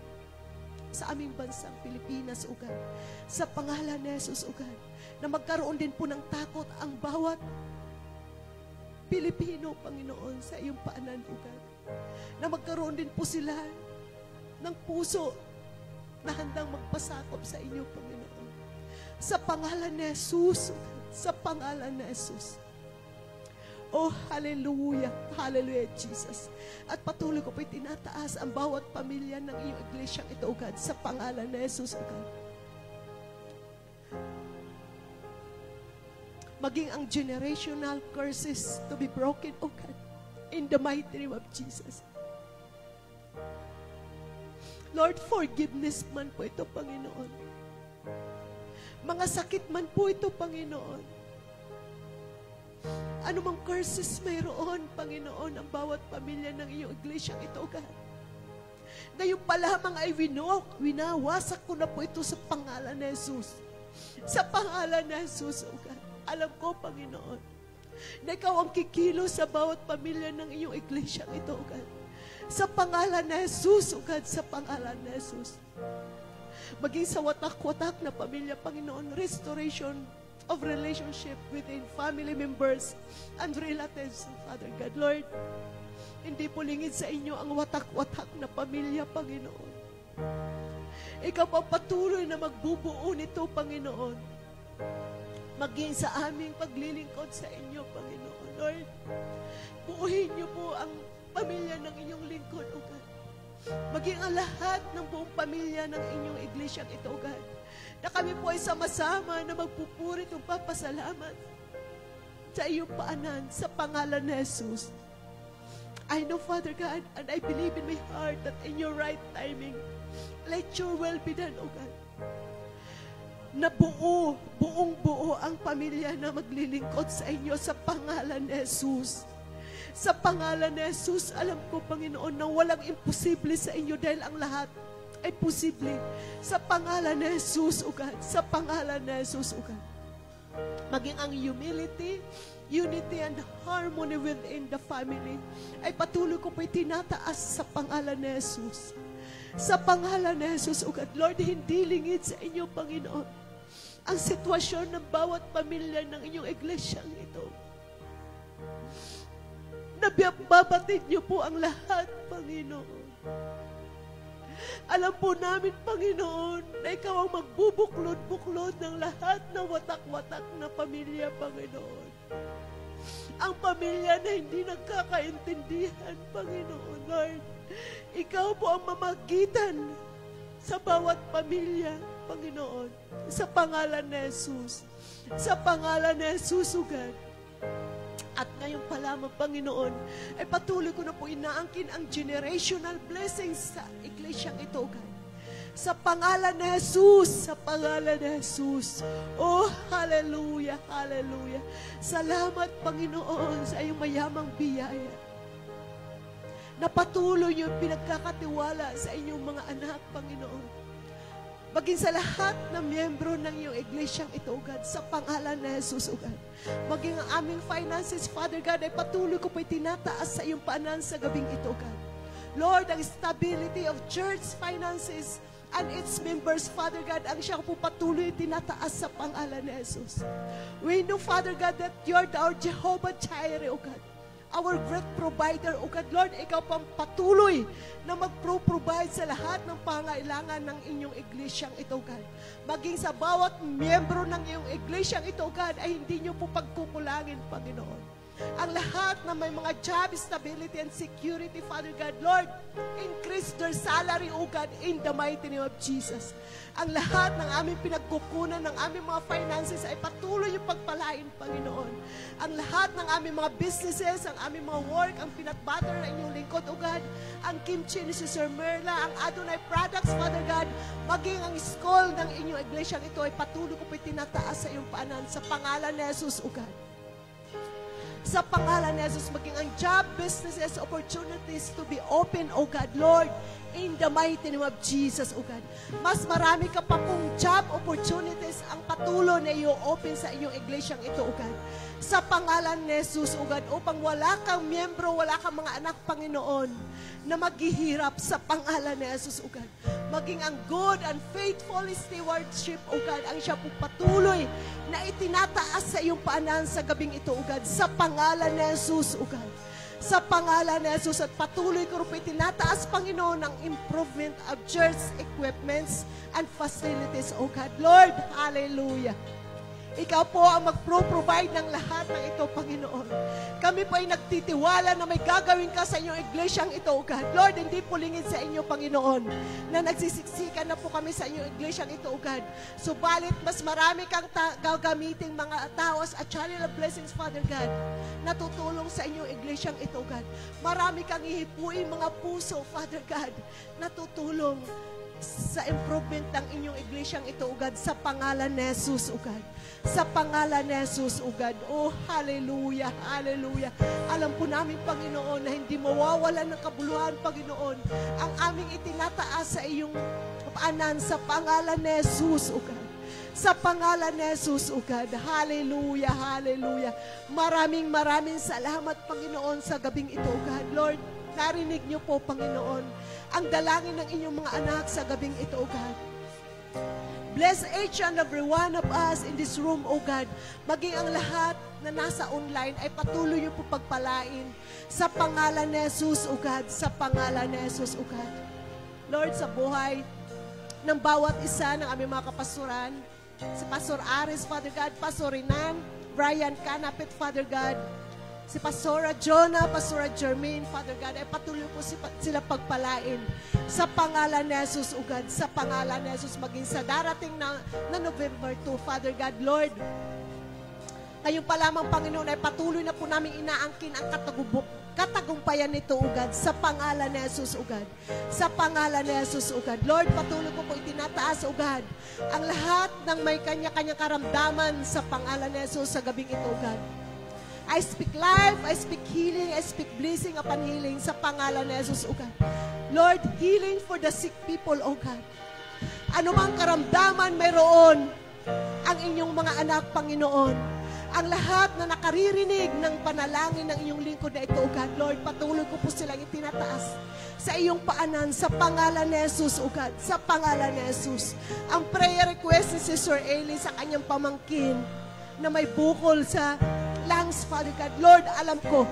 sa aming bansang Pilipinas, O God. Sa pangalan ni Jesus, O God, na magkaroon din po ng takot ang bawat Pilipino, Panginoon, sa iyong paanan, O God. Na magkaroon din po sila ng puso na handang magpasakop sa inyo, Panginoon. Sa pangalan ni Jesus, O God. sa pangalan ni Jesus. Oh, hallelujah. Hallelujah, Jesus. At patuloy ko po tinataas ang bawat pamilya ng iyong iglesyang ito, O God, sa pangalan ni Jesus, O God. Maging ang generational curses to be broken, O God, in the mighty name of Jesus. Lord, forgiveness man po ito, Panginoon. Mga sakit man po ito, Panginoon. Anumang curses mayroon, Panginoon, ang bawat pamilya ng iyong iglesia ito, God. Ngayon pa lamang ay winawasak ko na po ito sa pangalan ni Jesus. Sa pangalan ni Jesus, O God. Alam ko, Panginoon, na ikaw ang kikilos sa bawat pamilya ng iyong iglesia ito, O God. Sa pangalan ni Jesus, O God, sa pangalan ni Jesus. Maging sa watak-watak na pamilya, Panginoon, restoration of relationship within family members and relatives, Father God. Lord, hindi po lingid sa inyo ang watak-watak na pamilya, Panginoon. Ikaw pa patuloy na magbubuo nito, Panginoon. Maging sa aming paglilingkod sa inyo, Panginoon. Lord, buuhin niyo po ang pamilya ng inyong lingkod, O God. Maging ang lahat ng buong pamilya ng inyong iglesyang ito, O God, na kami po ay sama-sama na magpupuri at papasalamat sa iyong paanan sa pangalan ni Jesus. I know, Father God, and I believe in my heart that in your right timing, let your will be done, O God. Na buong-buo ang pamilya na maglilingkod sa inyo sa pangalan ni Jesus. Sa pangalan ni Jesus, alam ko, Panginoon, na walang imposible sa inyo dahil ang lahat ay posible. Sa pangalan ni Jesus, O God. Sa pangalan ni Jesus, O God. Maging ang humility, unity, and harmony within the family ay patuloy ko po itinataas sa pangalan ni Jesus. Sa pangalan ni Jesus, O God. Lord, hindi lingid sa inyo, Panginoon, ang sitwasyon ng bawat pamilya ng inyong iglesyang ito. Nababatid niyo po ang lahat, Panginoon. Alam po namin, Panginoon, na ikaw ang magbubuklod-buklod ng lahat ng watak-watak na pamilya, Panginoon. Ang pamilya na hindi nagkakaintindihan, Panginoon, Lord. Ikaw po ang mamagitan sa bawat pamilya, Panginoon. Sa pangalan ni Jesus. Sa pangalan ni Jesus, O God. At ngayon pa lamang, Panginoon, ay patuloy ko na po inaangkin ang generational blessings sa iglesyang ito, God. Sa pangalan ni Jesus, sa pangalan ni Jesus. Oh, hallelujah, hallelujah. Salamat, Panginoon, sa iyong mayamang biyaya. Na patuloy yung pinagkakatiwala sa inyong mga anak, Panginoon. Maging sa lahat ng miyembro ng iyong iglesyang ito, O God, sa pangalan ni Jesus, O God. Maging ang aming finances, Father God, ay patuloy ko po itinataas sa iyong paanan sa gabing ito, God. Lord, ang stability of church finances and its members, Father God, ang siya po patuloy tinataas sa pangalan ni Jesus. We know, Father God, that you are our Jehovah Jireh, O God. Our great provider, O God. Lord, ikaw pang patuloy na mag-provide sa lahat ng pangailangan ng inyong iglesyang ito, God. Maging sa bawat miyembro ng iyong iglesyang ito, God, ay hindi niyo po pagkukulangin, Panginoon. Ang lahat na may mga job stability and security, Father God, Lord, increase their salary, O God, in the mighty name of Jesus. Ang lahat ng aming pinagkukunan ng aming mga finances ay patuloy yung pagpalain, Panginoon. Ang lahat ng aming mga businesses, ang aming mga work, ang peanut butter na inyong lingkod, O God, ang kimchi ni Sister Merla, ang Adonai products, Father God, maging ang school ng inyong iglesyang ito ay patuloy ko po tinataas sa iyong paanan sa pangalan ni Jesus, O God. Sa pangalan ni Jesus, maging ang job, businesses, opportunities to be open, O God, Lord, in the mighty name of Jesus, O God. Mas marami ka pa pong job opportunities ang patuloy na i-open sa inyong iglesyang ito, O God. Sa pangalan ni Jesus, O God, upang wala kang miyembro, wala kang mga anak, Panginoon, na maghihirap sa pangalan ni Jesus, O God. Maging ang good and faithful stewardship, O God, ang siya po patuloy na itinataas sa iyong paanan sa gabing ito, O God, sa pangalan ni Jesus, O God. Sa pangalan ni Jesus, at patuloy ko rin itinataas, Panginoon, ang improvement of church equipments and facilities, O God. Lord, hallelujah. Ikaw po ang mag-provide ng lahat ng ito, Panginoon. Kami po ay nagtitiwala na may gagawin ka sa inyong iglesyang ito, O God. Lord, hindi po lingid sa inyo, Panginoon, na nagsisiksikan na po kami sa inyong iglesyang ito, O God. Subalit, mas marami kang gagamiting mga taos at channel of blessings, Father God, na tutulong sa inyong iglesyang ito, O God. Marami kang ihipuin mga puso, Father God, na tutulong sa improvement ng inyong iglesyang ito, O God, sa pangalan ni Jesus, O God. Sa pangalan ni Jesus, O God. Oh, hallelujah, hallelujah. Alam po namin, Panginoon, na hindi mawawalan ng kabuluhan, Panginoon, ang aming itinataas sa iyong paanan sa pangalan ni Jesus, O God. Sa pangalan ni Jesus, O God. Hallelujah, hallelujah. Maraming salamat, Panginoon, sa gabing ito, O God. Lord, narinig niyo po, Panginoon, ang dalangin ng inyong mga anak sa gabing ito, O God. Bless each and every one of us in this room, O God. Maging ang lahat na nasa online ay patuloy niyo po pagpalain sa pangalan ni Jesus, O God. Sa pangalan ni Jesus, O God. Lord, sa buhay ng bawat isa ng aming mga kapasuran, si Pastor Aris, Father God, Pastor Rinan, Brian Canapit, Father God, si Pastora Jonah, Pastora Jermaine, Father God, ay patuloy po sila pagpalain sa pangalan ni Jesus, O God, sa pangalan ni Jesus, maging sa darating na November 2, Father God, Lord, ngayon pa lamang, Panginoon, ay patuloy na po namin inaangkin ang katagumpayan nito, O God, sa pangalan ni Jesus, O God, sa pangalan ni Jesus, O God. Lord, patuloy ko po itinataas, O God, ang lahat ng may kanya-kanyang karamdaman sa pangalan ni Jesus sa gabing ito, O God. I speak life, I speak healing, I speak blessing upon healing sa pangalan ni Jesus, O God. Lord, healing for the sick people, O God. Ano mang karamdaman mayroon ang inyong mga anak, Panginoon. Ang lahat na nakaririnig ng panalangin ng inyong lingkod na ito, O God. Lord, patuloy ko po silang itinataas sa iyong paanan sa pangalan ni Jesus, O God. Sa pangalan ni Jesus. Ang prayer request ni Sister Ailey sa kanyang pamangkin na may bukol sa lungs, Father God. Lord, alam ko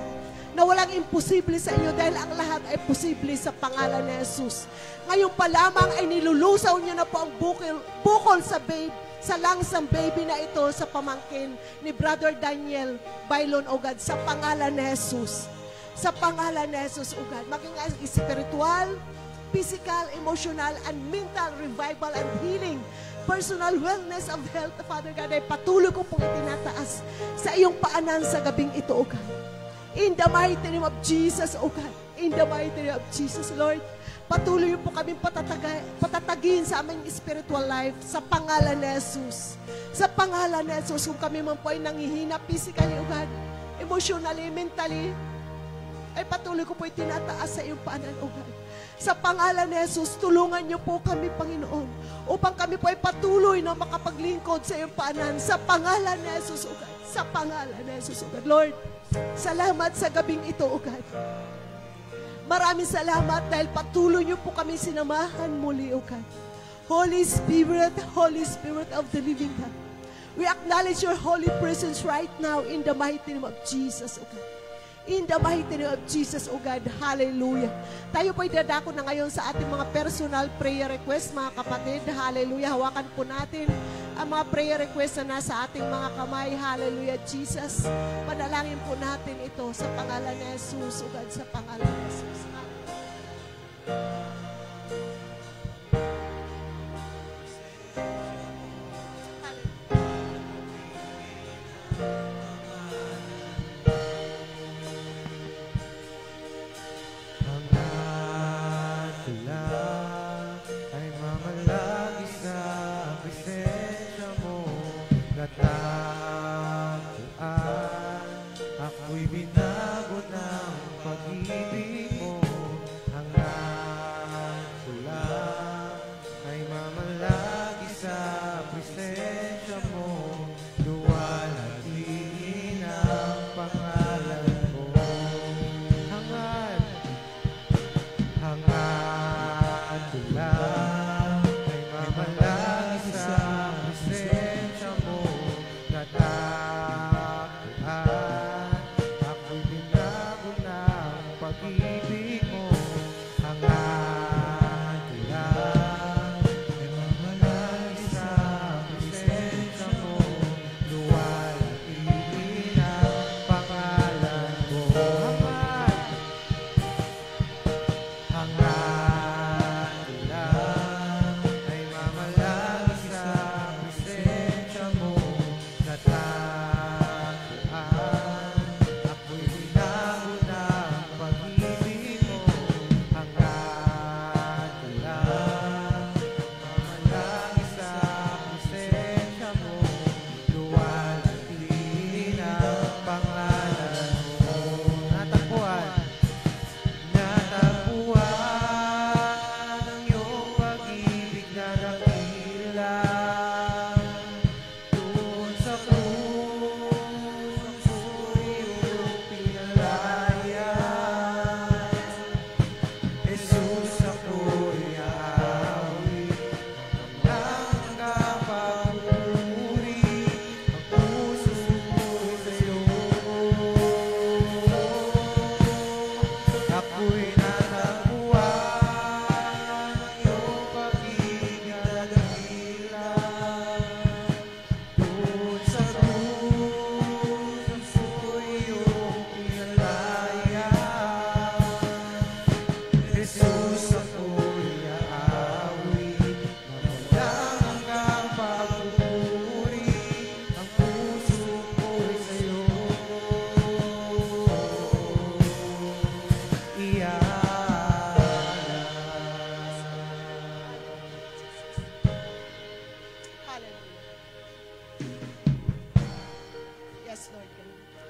na walang imposible sa inyo dahil ang lahat ay posible sa pangalan ni Jesus. Ngayon pa lamang ay nilulusaw niyo na po ang bukol sa babe, sa lungs ng baby na ito sa pamangkin ni Brother Daniel Bailon, O God, sa pangalan ni Jesus. Sa pangalan ni Jesus, O God. Maging spiritual, physical, emotional, and mental revival and healing, personal wellness of health, Father God, ay patuloy ko pong itinataas sa iyong paanan sa gabing ito, O God. In the mighty name of Jesus, O God. In the mighty name of Jesus, Lord. Patuloy po kami patatagin sa aming spiritual life sa pangalan ni Jesus. Sa pangalan ni Jesus, kung kami man po ay nanghihina physically, O God, emotionally, mentally, ay patuloy ko po itinataas sa iyong paanan, O God. Sa pangalan ni Jesus, tulungan niyo po kami, Panginoon, upang kami po ay patuloy na makapaglingkod sa iyong paanan. Sa pangalan ni Jesus, O God. Sa pangalan ni Jesus, O God. Lord, salamat sa gabing ito, O God. Maraming salamat dahil patuloy niyo po kami sinamahan muli, O God. Holy Spirit of the living God, we acknowledge your holy presence right now in the mighty name of Jesus, O God. In the mighty name of Jesus, O God. Hallelujah. Tayo po'y dadako na ngayon sa ating mga personal prayer request, mga kapatid. Hallelujah. Hawakan po natin ang mga prayer request na nasa ating mga kamay. Hallelujah, Jesus. Panalangin po natin ito sa pangalan ni Jesus, O God, sa pangalan ni Jesus.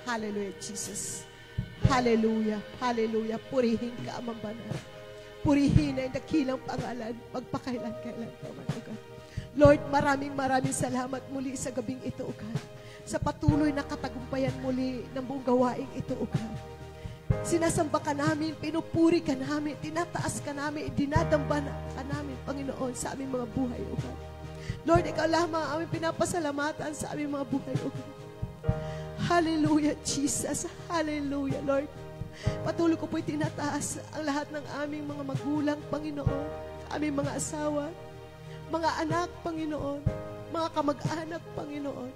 Hallelujah, Jesus. Hallelujah. Hallelujah. Purihin ka, Amang Banal. Purihin ang dakilang pangalan, magpakailan-kailan pa man, O God. Lord, maraming salamat muli sa gabing ito, O God. Sa patuloy na katagumpayan muli ng buong gawaing ito, O God. Sinasamba ka namin, pinupuri ka namin, tinataas ka namin, dinadamba ka namin, Panginoon, sa aming mga buhay, O God. Lord, ikaw lamang ang aming pinapasalamatan sa aming mga buhay, O God. Hallelujah, Jesus. Hallelujah, Lord. Patuloy ko po'y tinataas ang lahat ng aming mga magulang, Panginoon, aming mga asawa, mga anak, Panginoon, mga kamag-anak, Panginoon.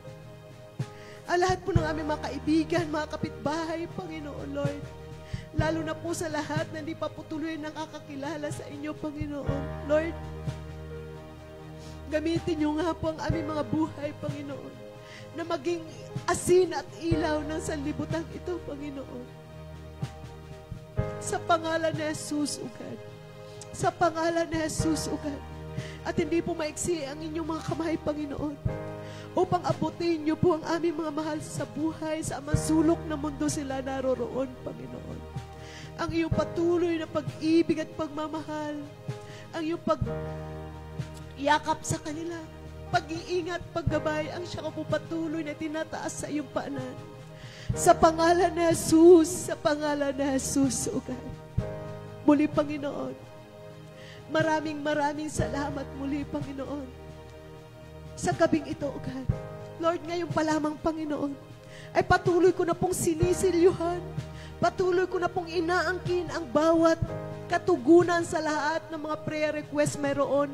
Ang lahat po ng aming mga kaibigan, mga kapitbahay, Panginoon, Lord. Lalo na po sa lahat na hindi pa po tuloy nakakakilala sa inyo, Panginoon. Lord, gamitin niyo nga po ang aming mga buhay, Panginoon, na maging asin at ilaw ng sanlibutan ito, Panginoon. Sa pangalan ni Jesus, O God. Sa pangalan ni Jesus, O God. At hindi po maiksi ang inyong mga kamay, Panginoon, upang abutin niyo po ang aming mga mahal sa buhay, sa masulok na mundo sila naroroon, Panginoon. Ang iyong patuloy na pag-ibig at pagmamahal, ang iyong pag-yakap sa kanila, pag-iingat, paggabay, ang siya ko patuloy na tinataas sa iyong paanan. Sa pangalan ni Jesus, sa pangalan ni Jesus, O God. Muli, Panginoon, maraming salamat muli, Panginoon, sa gabing ito, O God. Lord, ngayon pa lamang, Panginoon, ay patuloy ko na pong sinisilyuhan, patuloy ko na pong inaangkin ang bawat katugunan sa lahat ng mga prayer request mayroon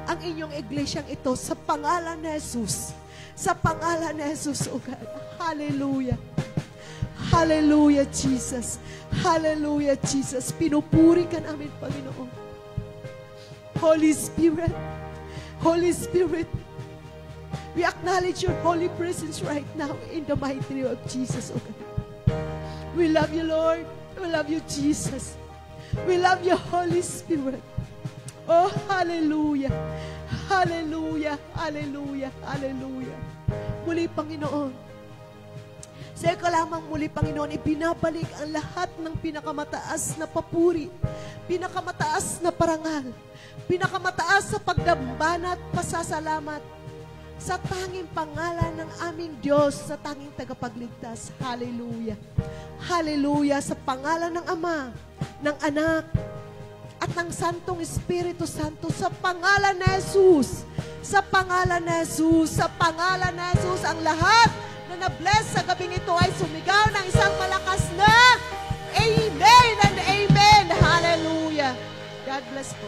ang inyong iglesyang ito sa pangalan ni Jesus. Sa pangalan ni Jesus, O God. Hallelujah. Hallelujah, Jesus. Hallelujah, Jesus. Pinupuri ka namin, Panginoon. Holy Spirit, Holy Spirit, we acknowledge your holy presence right now in the mighty name of Jesus, O God. We love you, Lord. We love you, Jesus. We love you, Holy Spirit. Oh, hallelujah. Hallelujah. Hallelujah. Hallelujah. Muli, Panginoon, sa iyo lamang muli, Panginoon, ibinabalik ang lahat ng pinakamataas na papuri, pinakamataas na parangal, pinakamataas sa pagdambana at pasasalamat sa tanging pangalan ng aming Diyos, sa tanging tagapagligtas. Hallelujah. Hallelujah. Sa pangalan ng Ama, ng Anak, at ng Santong Espiritu Santo, sa pangalan ni Jesus, sa pangalan ni Jesus, sa pangalan ni Jesus, ang lahat na na-bless sa gabing ito ay sumigaw ng isang malakas na Amen and Amen. Hallelujah. God bless po.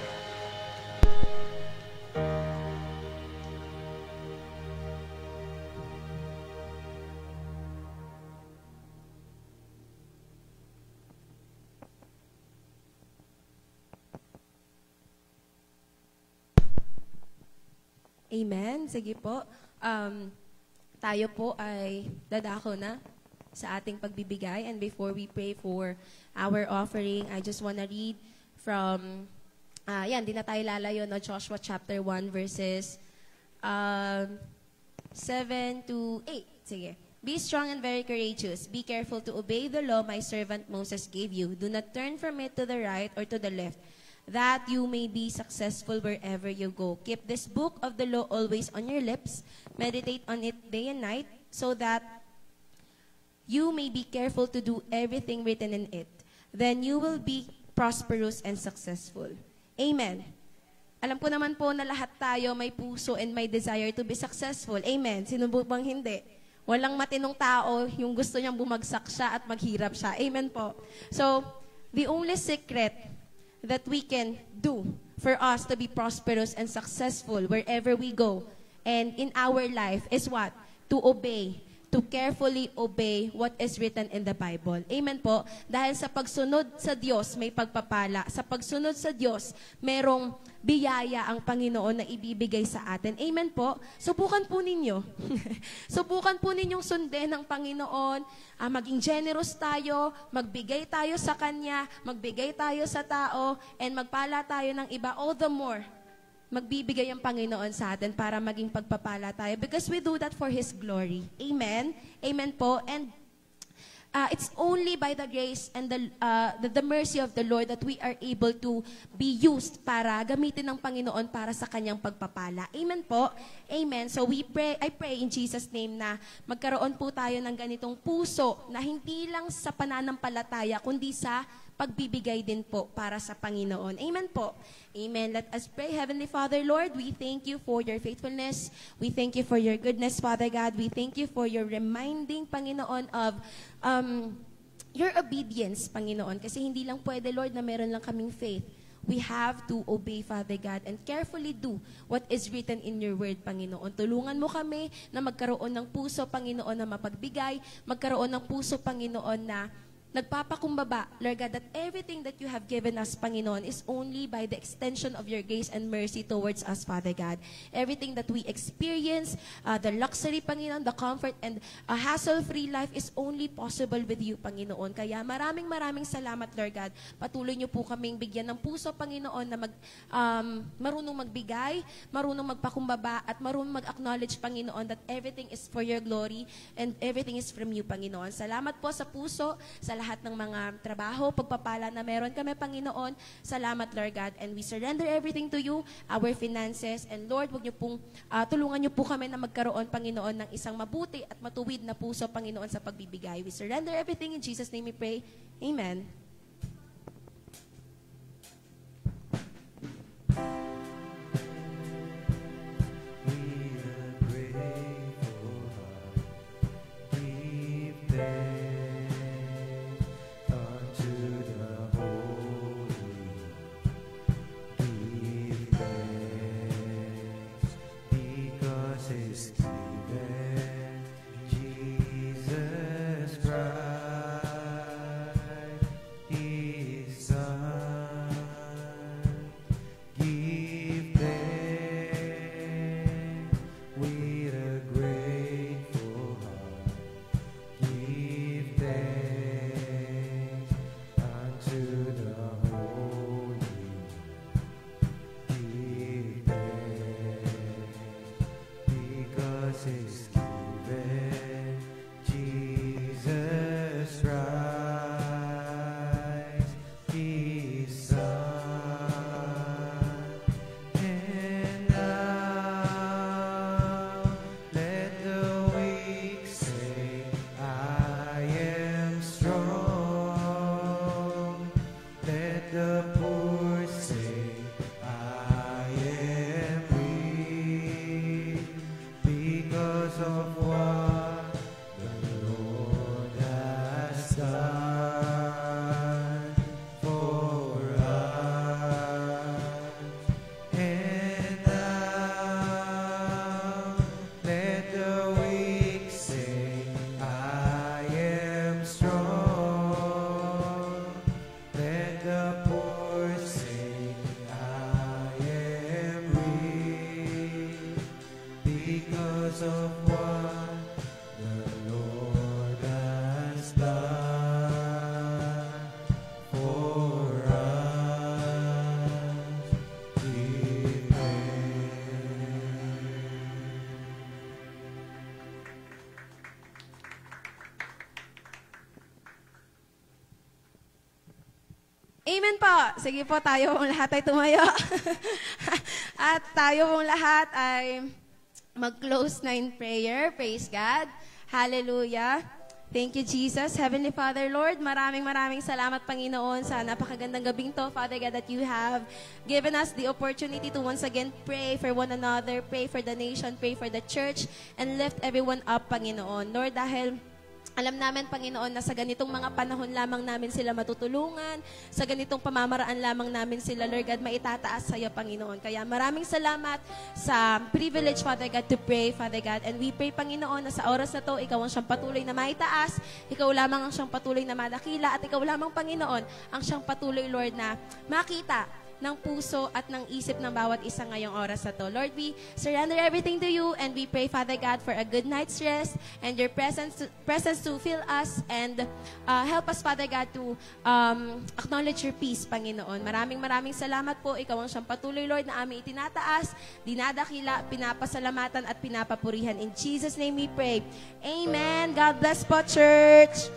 Amen. Sige po. Tayo po ay dadako na sa ating pagbibigay. And before we pray for our offering, I just wanna read from, di na tayo lalayo, no? Joshua chapter 1 verses 7 to 8. Sige. Be strong and very courageous. Be careful to obey the law my servant Moses gave you. Do not turn from it to the right or to the left, that you may be successful wherever you go. Keep this book of the law always on your lips. Meditate on it day and night, so that you may be careful to do everything written in it. Then you will be prosperous and successful. Amen. Alam ko naman po na lahat tayo may puso and may desire to be successful. Amen. Sino bang hindi? Walang matinong tao yung gusto niyang bumagsak siya at maghirap siya. Amen po. So, the only secret that we can do for us to be prosperous and successful wherever we go and in our life is what? To obey. To carefully obey what is written in the Bible. Amen po. Dahil sa pagsunod sa Diyos, may pagpapala. Sa pagsunod sa Diyos, merong biyaya ang Panginoon na ibibigay sa atin. Amen po. Subukan po ninyo. Subukan po ninyong sundin ng Panginoon. Maging generous tayo, magbigay tayo sa Kanya, magbigay tayo sa tao, and magpala tayo ng iba. All the more, magbibigay ang Panginoon sa atin para maging pagpapala tayo because we do that for His glory. Amen? Amen po. And it's only by the grace and the mercy of the Lord that we are able to be used para gamitin ng Panginoon para sa kanyang pagpapala. Amen po. Amen. So I pray in Jesus' name na magkaroon po tayo ng ganitong puso na hindi lang sa pananampalataya, kundi sa pagbibigay din po para sa Panginoon. Amen po. Amen. Let us pray. Heavenly Father, Lord, we thank you for your faithfulness. We thank you for your goodness, Father God. We thank you for your reminding, Panginoon, of your obedience, Panginoon. Kasi hindi lang pwede, Lord, na meron lang kaming faith. We have to obey, Father God, and carefully do what is written in your word, Panginoon. Tulungan mo kami na magkaroon ng puso, Panginoon, na mapagbigay, magkaroon ng puso, Panginoon, na nagpapakumbaba, Lord God, that everything that you have given us, Panginoon, is only by the extension of your grace and mercy towards us, Father God. Everything that we experience, the luxury, Panginoon, the comfort, and a hassle-free life is only possible with you, Panginoon. Kaya maraming salamat, Lord God. Patuloy niyo po kaming bigyan ng puso, Panginoon, na marunong magbigay, marunong magpakumbaba, at marunong mag-acknowledge, Panginoon, that everything is for your glory and everything is from you, Panginoon. Salamat po sa puso, sa lahat ng mga trabaho, pagpapala na meron kami, Panginoon. Salamat, Lord God. And we surrender everything to you, our finances. And Lord, wag niyo pong, tulungan niyo po kami na magkaroon, Panginoon, ng isang mabuti at matuwid na puso, Panginoon, sa pagbibigay. We surrender everything in Jesus' name we pray. Amen. Amen po. Sige po, tayo pong lahat ay tumayo. At tayo pong lahat ay mag-close na in prayer. Praise God. Hallelujah. Thank you, Jesus. Heavenly Father, Lord, maraming salamat, Panginoon, sa napakagandang gabing to, Father God, that you have given us the opportunity to once again pray for one another, pray for the nation, pray for the church, and lift everyone up, Panginoon. Lord, dahil alam namin, Panginoon, na sa ganitong mga panahon lamang namin sila matutulungan, sa ganitong pamamaraan lamang namin sila, Lord God, maitataas sa iyo, Panginoon. Kaya maraming salamat sa privilege, Father God, to pray, Father God. And we pray, Panginoon, na sa oras na to, ikaw ang siyang patuloy na maitaas, ikaw lamang ang siyang patuloy na madakila, at ikaw lamang, Panginoon, ang siyang patuloy, Lord, na makita ng puso at ng isip ng bawat isa ngayong oras na to. Lord, we surrender everything to you and we pray, Father God, for a good night's rest and your presence to fill us and help us, Father God, to acknowledge your peace, Panginoon. Maraming salamat po. Ikaw ang siyang patuloy, Lord, na aming itinataas, dinadakila, pinapasalamatan at pinapapurihan. In Jesus' name we pray. Amen. God bless po, church.